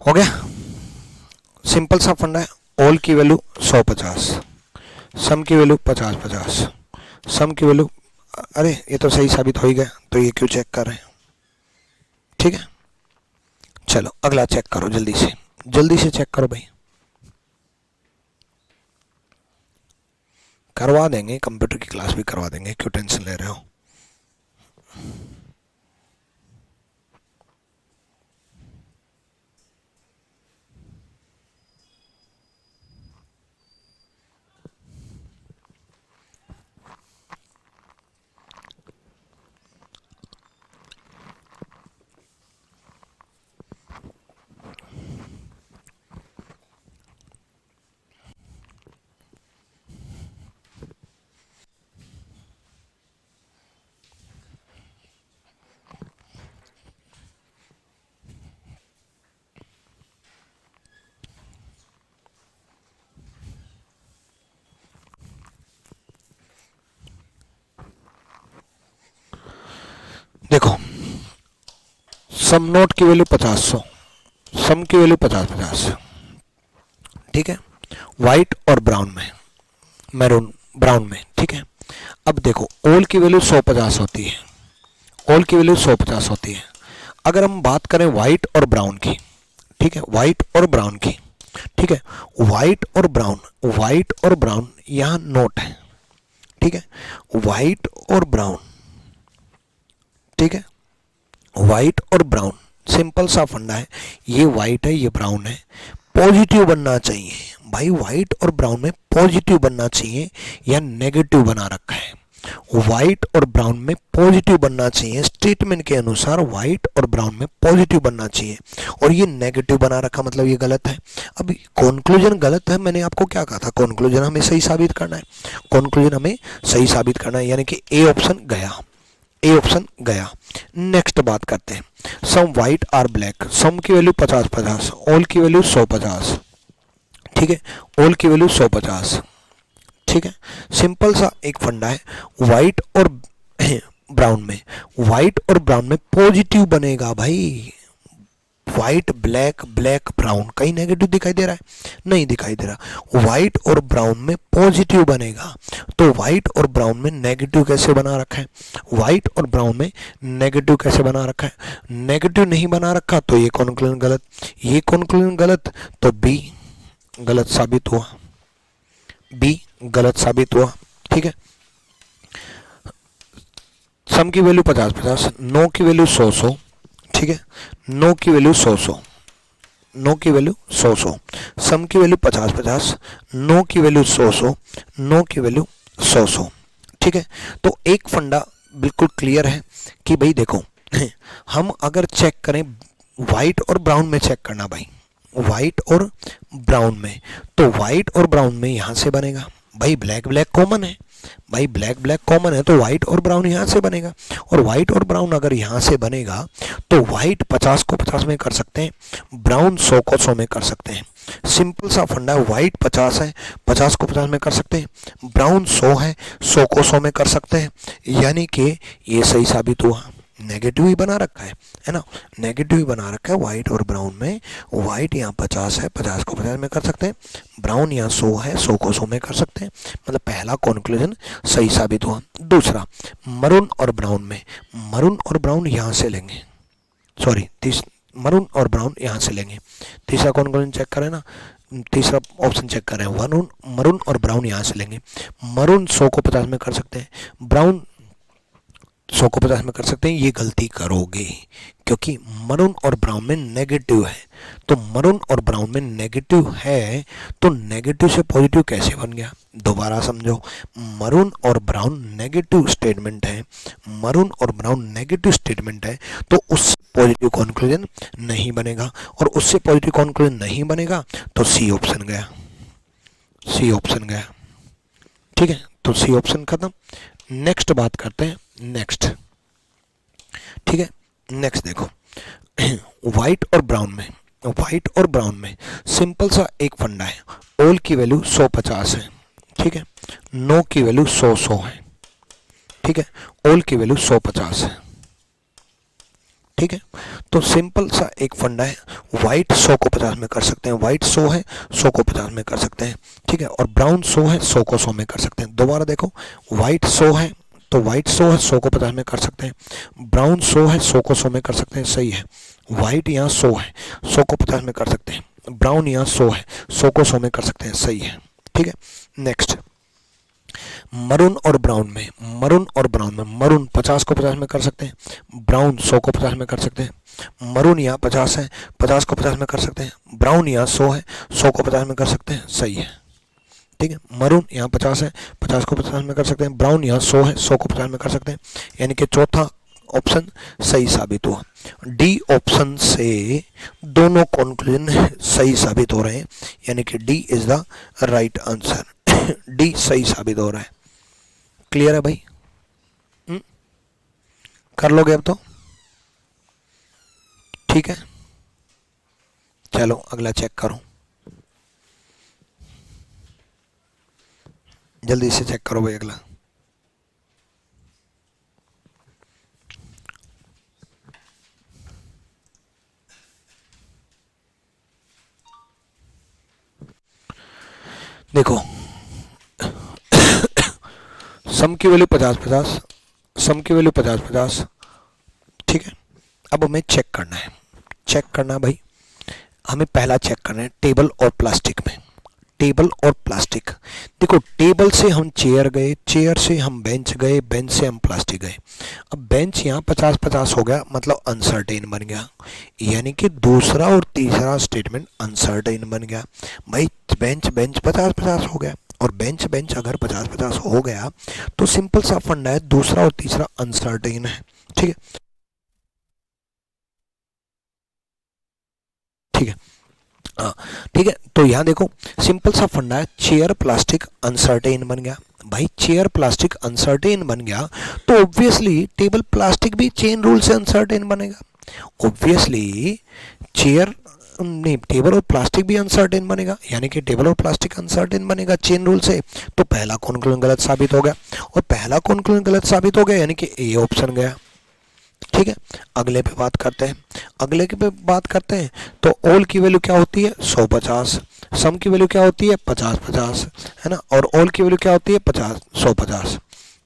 हो गया, सिंपल सा फंडा है, ऑल की वैल्यू 150, सम की वैल्यू 50-50, सम की वैल्यू, अरे ये तो सही साबित हो ही गया, तो ये क्यों चेक कर रहे हैं? ठीक है, चलो अगला चेक करो, जल्दी से चेक करो भाई। करवा देंगे, कंप्यूटर की क्लास भी करवा देंगे, क्यों टेंशन ले रहे हो? देखो, सम नोट की वैल्यू 50-100, सम की वैल्यू 50-50, ठीक है, व्हाइट और ब्राउन में, मैरून ब्राउन में, ठीक है। अब देखो, ऑल की वैल्यू 150 होती है, ऑल की वैल्यू 150 होती है। अगर हम बात करें व्हाइट और ब्राउन की, ठीक है, व्हाइट और ब्राउन की, ठीक है, व्हाइट और ब्राउन यहाँ नोट है, ठीक है, व्हाइट और ब्राउन, ठीक है, व्हाइट और ब्राउन, सिंपल सा फंडा है, ये व्हाइट है ये ब्राउन है, पॉजिटिव बनना चाहिए भाई, व्हाइट और ब्राउन में पॉजिटिव बनना चाहिए या नेगेटिव बना रखा है, व्हाइट और ब्राउन में पॉजिटिव बनना चाहिए, स्टेटमेंट के अनुसार व्हाइट और ब्राउन में पॉजिटिव बनना चाहिए, और ये नेगेटिव बना रखा, मतलब ये गलत है। अब कॉन्क्लूजन गलत है, मैंने आपको क्या कहा था, कॉन्क्लूजन हमें सही साबित करना है, कॉन्क्लूजन हमें सही साबित करना है, यानी कि ए ऑप्शन गया, ए ऑप्शन गया। नेक्स्ट बात करते हैं, सम व्हाइट आर ब्लैक, सम की वैल्यू 50-50, ऑल की वैल्यू 150, ठीक है, ऑल की वैल्यू 150, ठीक है। सिंपल सा एक फंडा है, व्हाइट और ब्राउन में, व्हाइट और ब्राउन में पॉजिटिव बनेगा भाई, व्हाइट ब्लैक, ब्लैक ब्राउन, कहीं नेगेटिव दिखाई दे रहा है? नहीं दिखाई दे रहा। व्हाइट और ब्राउन में पॉजिटिव बनेगा, तो व्हाइट और ब्राउन में नेगेटिव कैसे बना रखा है? व्हाइट और ब्राउन में नेगेटिव कैसे बना रखा है? नेगेटिव नहीं बना रखा, तो ये कॉन्क्लूजन गलत, ये कॉन्क्लूजन गलत, तो बी गलत साबित हुआ, बी गलत साबित हुआ, ठीक है। सम की वैल्यू 50-50, नो की वैल्यू 100-100, ठीक है, नो की वैल्यू 100-100, नो की वैल्यू 100-100, सम की वैल्यू 50-50, नो की वैल्यू 100-100, नो की वैल्यू 100-100, ठीक है। तो एक फंडा बिल्कुल क्लियर है कि भाई देखो, हम अगर चेक करें व्हाइट और ब्राउन में, चेक करना भाई, व्हाइट और ब्राउन में, तो व्हाइट और ब्राउन में यहां से बनेगा भाई, ब्लैक ब्लैक कॉमन है भाई, ब्लैक ब्लैक कॉमन है, तो व्हाइट और ब्राउन यहां से बनेगा, और व्हाइट और ब्राउन अगर यहां से बनेगा तो व्हाइट 50 को 50 में कर सकते हैं, ब्राउन 100 को 100 में कर सकते हैं। सिंपल सा फंडा है, व्हाइट 50 है, 50 को 50 में कर सकते हैं, ब्राउन 100 है, 100 को 100 में कर सकते हैं, यानी कि ये सही साबित हुआ। नेगेटिव ही बना रखा है ना, नेगेटिव ही बना रखा है व्हाइट और ब्राउन में, व्हाइट यहाँ 50 है, 50 को 50 में कर सकते हैं, ब्राउन यहाँ 100 है, 100 को 100 में कर सकते हैं, मतलब पहला कॉन्क्लूजन सही साबित हुआ। दूसरा, मरून और ब्राउन में, मरून और ब्राउन यहाँ से लेंगे, सॉरी मरून और ब्राउन यहाँ से लेंगे, तीसरा कॉन्क्लूजन चेक करें ना, तीसरा ऑप्शन चेक करें, मरून और ब्राउन यहाँ से लेंगे, मरून 100 को 50 में कर सकते हैं, ब्राउन 100 को 50 में कर सकते हैं, ये गलती करोगे क्योंकि मरून और ब्राउन में नेगेटिव है, तो मरून और ब्राउन में नेगेटिव है, तो नेगेटिव से पॉजिटिव कैसे बन गया? दोबारा समझो, मरून और ब्राउन नेगेटिव स्टेटमेंट है, मरून और ब्राउन नेगेटिव स्टेटमेंट है, तो उससे पॉजिटिव कंक्लूजन नहीं बनेगा, और उससे पॉजिटिव कंक्लूजन नहीं बनेगा तो सी ऑप्शन गया, सी ऑप्शन गया, ठीक है, तो सी ऑप्शन खत्म। नेक्स्ट बात करते हैं, नेक्स्ट, ठीक है, नेक्स्ट देखो, व्हाइट और ब्राउन में, व्हाइट और ब्राउन में सिंपल सा एक फंडा है, ऑल की वैल्यू 150 है, ठीक है, नो की वैल्यू 100-100 है, ठीक है, ऑल की वैल्यू 150 है, ठीक है, तो सिंपल सा एक फंडा है, व्हाइट 100 को 50 में कर सकते हैं, व्हाइट 100 है 100 को 50 में कर सकते हैं, ठीक है, और ब्राउन 100 है 100 को 100 में कर सकते हैं। दोबारा देखो, व्हाइट 100 है तो व्हाइट 100 है 100 को 50 में कर सकते हैं, ब्राउन 100 है 100 को 100 में कर सकते हैं, सही है। व्हाइट यहाँ 100 है 100 को 50 में कर सकते हैं, ब्राउन यहाँ 100 है 100 को 100 में कर सकते हैं, सही है। ठीक है, नेक्स्ट मरून और ब्राउन में, मरून 50 को 50 में कर सकते हैं, ब्राउन 100 को 50 में कर सकते हैं, मरून यहाँ 50 है 50 को 50 में कर सकते हैं, ब्राउन यहाँ 100 है 100 को 50 में कर सकते हैं, सही है। ठीक है, मरून यहाँ 50 है 50 को 50 में कर सकते हैं, ब्राउन यहाँ 100 है 100 को 50 में कर सकते हैं, यानी कि चौथा ऑप्शन सही साबित हुआ। डी ऑप्शन से दोनों कॉन्क्लूजन सही साबित हो रहे हैं, यानी कि D is the right answer. D सही साबित हो रहा है। क्लियर है भाई? कर लोगे अब तो? ठीक है, चलो अगला चेक करो, जल्दी से चेक करो भाई अगला। देखो सम की वैल्यू 50-50, सम की वैल्यू 50-50, ठीक है। अब हमें चेक करना है, चेक करना है भाई, हमें पहला चेक करना है टेबल और प्लास्टिक में, टेबल और प्लास्टिक। देखो टेबल से हम चेयर गए, चेयर से हम बेंच गए, बेंच से हम प्लास्टिक गए। अब बेंच यहाँ 50-50 हो गया, मतलब अनसर्टेन बन गया, यानी कि दूसरा और तीसरा स्टेटमेंट अनसर्टेन बन गया। भाई बेंच बेंच 50-50 हो गया, और बेंच बेंच अगर 50-50 हो गया तो सिंपल सा फंडा है, दूसरा और तीसरा अनसर्टेन है। ठीक है, ठीक है, हाँ ठीक है। तो यहाँ देखो सिंपल सा फंडा है, चेयर प्लास्टिक अनसर्टेन बन गया। भाई चेयर प्लास्टिक अनसर्टेन बन गया तो ऑब्वियसली टेबल प्लास्टिक भी चेन रूल से अनसर्टेन बनेगा। ऑब्वियसली चेयर नहीं, टेबल और प्लास्टिक भी अनसर्टेन बनेगा, यानी कि टेबल और प्लास्टिक अनसर्टेन बनेगा चेन रूल से। तो पहला कॉन्क्लूजन गलत साबित हो गया, और पहला कॉन्क्लूजन गलत साबित हो गया, यानी कि ए ऑप्शन गया। ठीक है, अगले पे बात करते हैं, अगले के पे बात करते हैं। तो ऑल की वैल्यू क्या होती है 100-50, सम की वैल्यू क्या होती है 50-50, है ना, और ऑल की वैल्यू क्या होती है 50 100-50।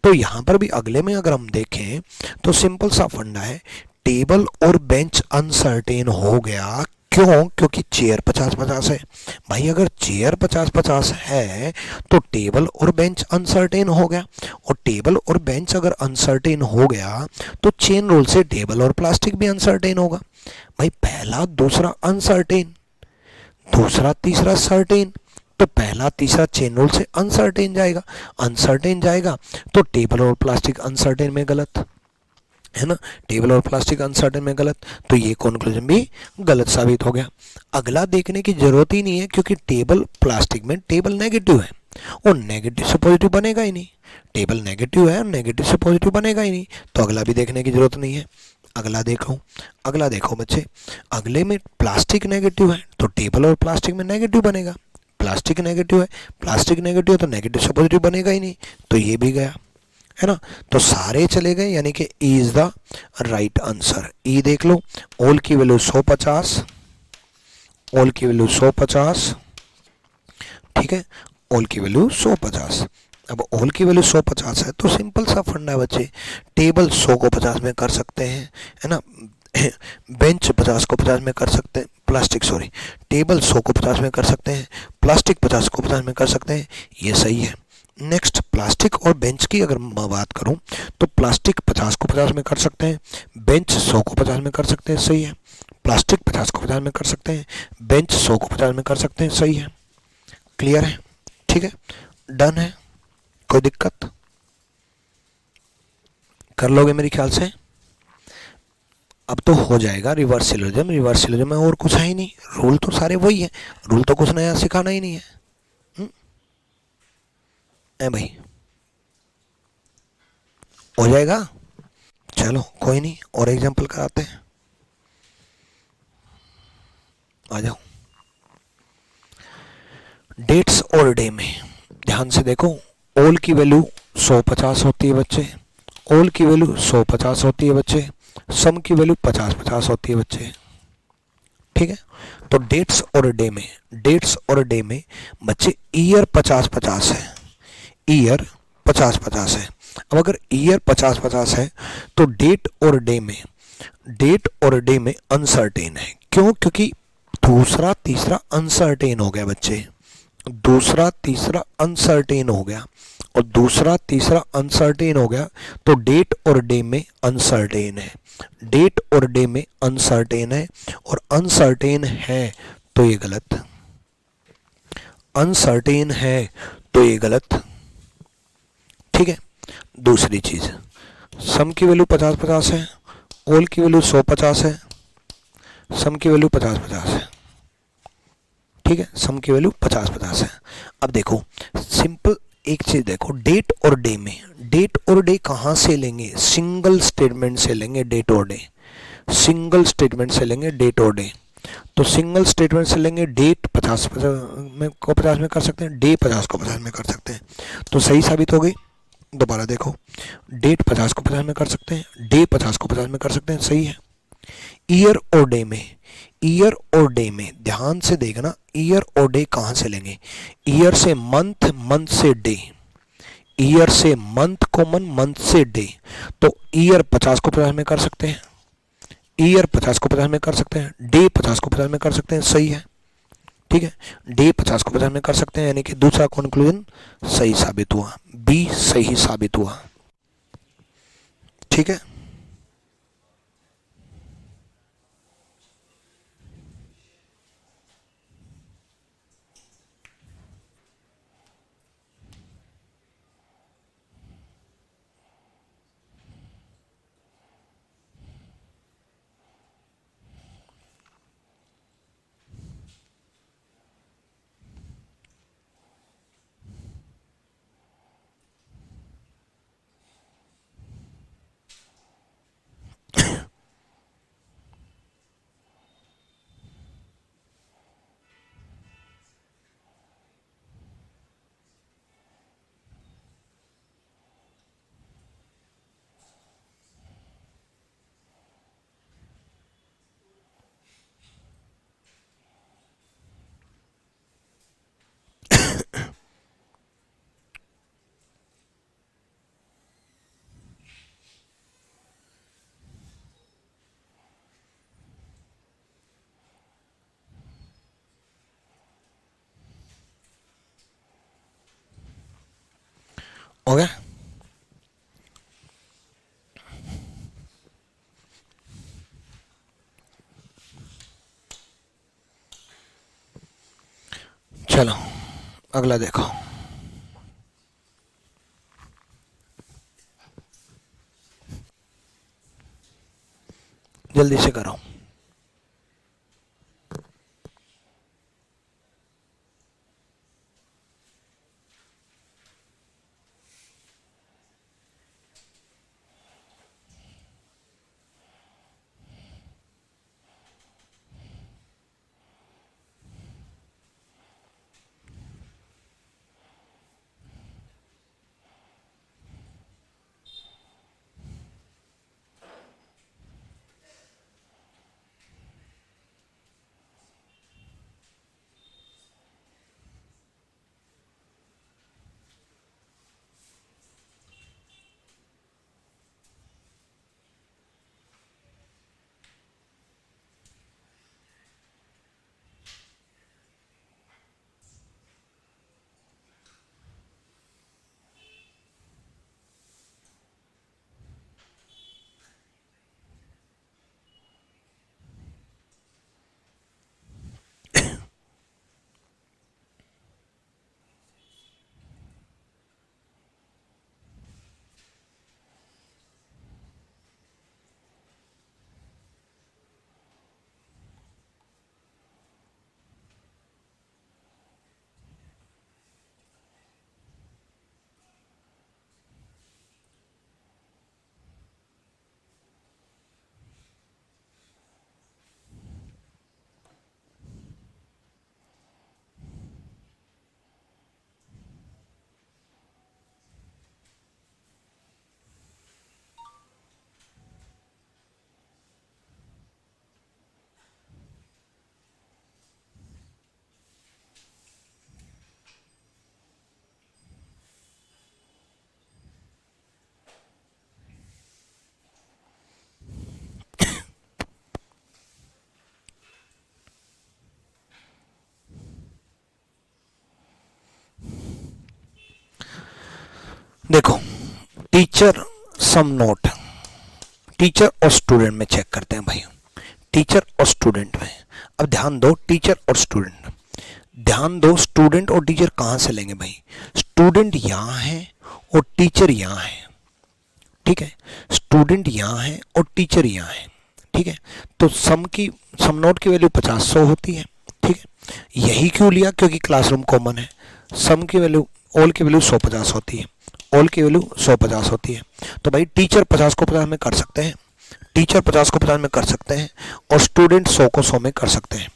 तो यहाँ पर भी अगले में अगर हम देखें तो सिंपल सा फंडा है, टेबल और बेंच अनसर्टेन हो गया। क्यों? क्योंकि चेयर 50-50 है। भाई अगर चेयर 50-50 है तो टेबल और बेंच अनसर्टेन हो गया, और टेबल और बेंच अगर अनसर्टेन हो गया तो चेन रूल से टेबल और प्लास्टिक भी अनसर्टेन होगा। भाई पहला दूसरा अनसर्टेन, दूसरा तीसरा सर्टेन, तो पहला तीसरा चेन रूल से अनसर्टेन जाएगा, अनसर्टेन जाएगा तो टेबल और प्लास्टिक अनसर्टेन में गलत, है ना, टेबल और प्लास्टिक अनसर्टेन में गलत। तो ये कॉन्क्लूजन भी गलत साबित हो गया। अगला देखने की जरूरत ही नहीं है, क्योंकि टेबल प्लास्टिक में टेबल नेगेटिव है, और नेगेटिव से पॉजिटिव बनेगा ही नहीं। टेबल नेगेटिव है और नेगेटिव से पॉजिटिव बनेगा ही नहीं, तो अगला भी देखने की जरूरत नहीं है। अगला देखो, अगला देखो बच्चे, अगले में प्लास्टिक नेगेटिव है तो टेबल और प्लास्टिक में नेगेटिव बनेगा, प्लास्टिक नेगेटिव है, प्लास्टिक नेगेटिव है तो नेगेटिव से पॉजिटिव बनेगा ही नहीं, तो ये भी गया, है ना। तो सारे चले गए, यानी कि E is the right answer. E देख लो, ऑल की वैल्यू 150, ऑल की वैल्यू 150, ठीक है, ऑल की वैल्यू 150। अब ऑल की वैल्यू 150 है तो सिंपल सा फंडा है बच्चे, टेबल 100 को 50 में कर सकते हैं, है ना, बेंच 50 को 50 में कर सकते हैं, प्लास्टिक सॉरी, टेबल 100 को 50 में कर सकते हैं, प्लास्टिक 50 को 50 में कर सकते हैं, ये सही है। नेक्स्ट प्लास्टिक और बेंच की अगर मैं बात करूं तो प्लास्टिक 50 को 50 में कर सकते हैं, बेंच 100 को 50 में कर सकते हैं, सही है। प्लास्टिक 50 को 50 में कर सकते हैं, बेंच 100 को 50 में कर सकते हैं, सही है। क्लियर है? ठीक है, डन है, कोई दिक्कत? कर लोगे मेरे ख्याल से? अब तो हो जाएगा रिवर्स सिलोजिज्म, रिवर्स सिलोजिज्म में और कुछ है ही नहीं, रूल तो सारे वही है, रूल तो कुछ नया सिखाना ही नहीं है। भाई हो जाएगा, चलो कोई नहीं, और एग्जांपल कराते हैं, आ जाओ। डेट्स और डे में ध्यान से देखो, ऑल की वैल्यू 150 होती है बच्चे, ऑल की वैल्यू 150 होती है बच्चे, सम की वैल्यू 50-50 होती है बच्चे, ठीक है। तो डेट्स और डे में बच्चे ईयर 50-50 है, ईयर 50-50 है। अब अगर ईयर 50-50 है तो डेट और डे में अनसर्टेन है। क्यों? क्योंकि दूसरा तीसरा अनसर्टेन हो गया बच्चे, दूसरा तीसरा अनसर्टेन हो गया, और दूसरा तीसरा अनसर्टेन हो गया तो डेट और डे में अनसर्टेन है, डेट और डे में अनसर्टेन है, और अनसर्टेन है तो ये गलत, अनसर्टेन है तो ये गलत, ठीक है। दूसरी चीज, सम की वैल्यू 50-50 है, ऑल की वैल्यू 100-50 है, सम की वैल्यू 50-50 है, ठीक है, सम की वैल्यू 50-50 है। अब देखो सिंपल एक चीज देखो, डेट और डे में, डेट और डे कहाँ से लेंगे? सिंगल स्टेटमेंट से लेंगे डेट और डे, सिंगल स्टेटमेंट से लेंगे डेट और डे। तो सिंगल स्टेटमेंट से लेंगे डेट 50 में को 50 में कर सकते हैं, डे 50 को 50 में कर सकते हैं, तो सही साबित हो गई। दोबारा देखो, डेट 50 को 50 में कर सकते हैं, डे 50 को 50 में कर सकते हैं, सही है। ईयर और डे में, ईयर और डे में ध्यान से देखना, ईयर और डे कहाँ से लेंगे? ईयर से मंथ, मंथ से डे, ईयर से मंथ कॉमन, मंथ से डे, तो ईयर 50 को 50 में कर सकते हैं, ईयर 50 को 50 में कर सकते हैं, डे 50 को 50 में कर सकते हैं, सही है, ठीक है। डे 50 को 50 में कर सकते हैं, यानी कि दूसरा कंक्लूजन सही साबित हुआ, बी सही साबित हुआ, ठीक है। हो गया। चलो अगला देखो, जल्दी से करो। देखो, टीचर सम नोट, टीचर और स्टूडेंट में चेक करते हैं भाई, टीचर और स्टूडेंट में। अब ध्यान दो, टीचर और स्टूडेंट, ध्यान दो, स्टूडेंट और टीचर कहां से लेंगे भाई, स्टूडेंट यहां है और टीचर यहां है, ठीक है, स्टूडेंट यहां है और टीचर यहां है, ठीक है। तो सम नोट की वैल्यू 50-100 होती है, ठीक है। यही क्यों लिया, क्योंकि क्लासरूम कॉमन है। सम की वैल्यू, ऑल की वैल्यू 150 होती है, ऑल की वैल्यू 150 होती है। तो भाई टीचर 50 को 50 में कर सकते हैं, टीचर 50 को 50 में कर सकते हैं, और स्टूडेंट 100 को 100 में कर सकते हैं।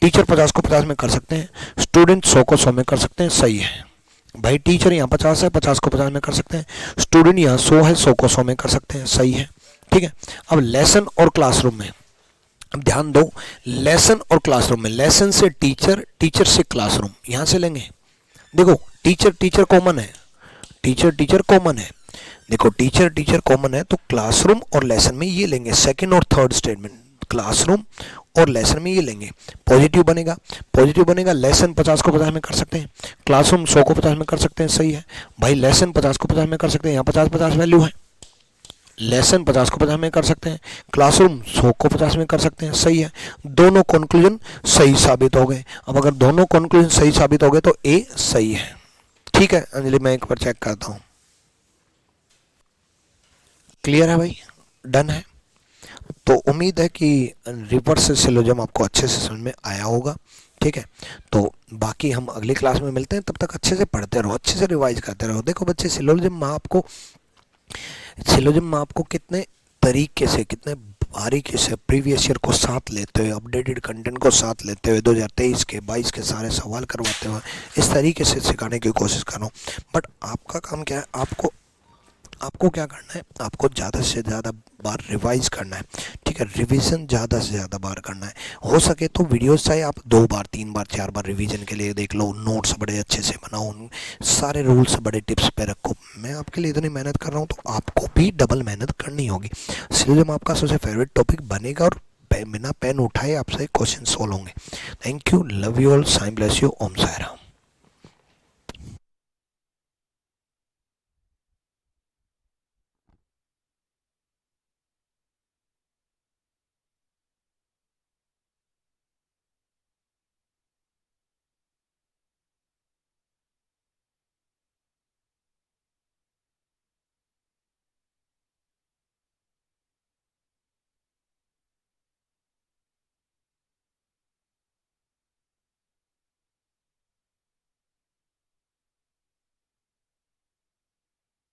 टीचर 50 को 50 में कर सकते हैं, स्टूडेंट 100 को 100 में कर सकते हैं, सही है भाई। टीचर यहाँ 50 है, 50 को 50 में कर सकते हैं, स्टूडेंट यहाँ 100 है, 100 को 100 में कर सकते हैं, सही है, ठीक है। अब लेसन और क्लासरूम में, अब ध्यान दो, लेसन और क्लासरूम में, लेसन से टीचर, टीचर से क्लासरूम, यहां से लेंगे। देखो टीचर टीचर कॉमन है, टीचर टीचर कॉमन है, देखो टीचर टीचर कॉमन है, तो क्लासरूम और लेसन में ये लेंगे, सेकंड और थर्ड स्टेटमेंट, क्लासरूम और लेसन में ये लेंगे, पॉजिटिव बनेगा, पॉजिटिव बनेगा। लेसन 50 को 50 में कर सकते हैं, क्लासरूम 100 को 50 में कर सकते हैं, सही है भाई। लेसन 50 को 50 में कर सकते हैं, यहाँ 50-50 वैल्यू है, लेसन 50 को 50 में कर सकते हैं, क्लासरूम 100 को 50 में कर सकते हैं, सही है। दोनों कंक्लूजन सही साबित हो गए। अब अगर दोनों कंक्लूजन सही साबित हो गए तो ए सही है, ठीक है। अंजलि मैं एक बार चेक करता हूँ, क्लियर है भाई, डन है। तो उम्मीद है कि रिवर्स सिलोजिज्म आपको अच्छे से समझ में आया होगा, ठीक है। तो बाकी हम अगली क्लास में मिलते हैं, तब तक अच्छे से पढ़ते रहो, अच्छे से रिवाइज करते रहो। देखो बच्चे, सिलोजिज्म में आपको कितने तरीके से, कितने बारीकी से प्रीवियस ईयर को साथ लेते हुए, अपडेटेड कंटेंट को साथ लेते हुए 2023 के 22 के सारे सवाल करवाते हुए इस तरीके से सिखाने की कोशिश कर रहा हूँ। बट आपका काम क्या है, आपको क्या करना है, आपको ज़्यादा से ज़्यादा बार रिवाइज करना है, ठीक है। रिवीजन ज़्यादा से ज़्यादा बार करना है, हो सके तो वीडियोस चाहे आप 2 बार 3 बार 4 बार रिवीजन के लिए देख लो, नोट्स बड़े अच्छे से बनाओ, सारे रूल्स बड़े टिप्स पे रखो। मैं आपके लिए इतनी मेहनत कर रहा हूँ, तो आपको भी डबल मेहनत करनी होगी। सिलोजिज्म आपका सबसे फेवरेट टॉपिक बनेगा, और बिना पेन उठाए आपसे क्वेश्चन सोल्व होंगे। Thank you, love you all, Sai bless you, Om Sai Ram.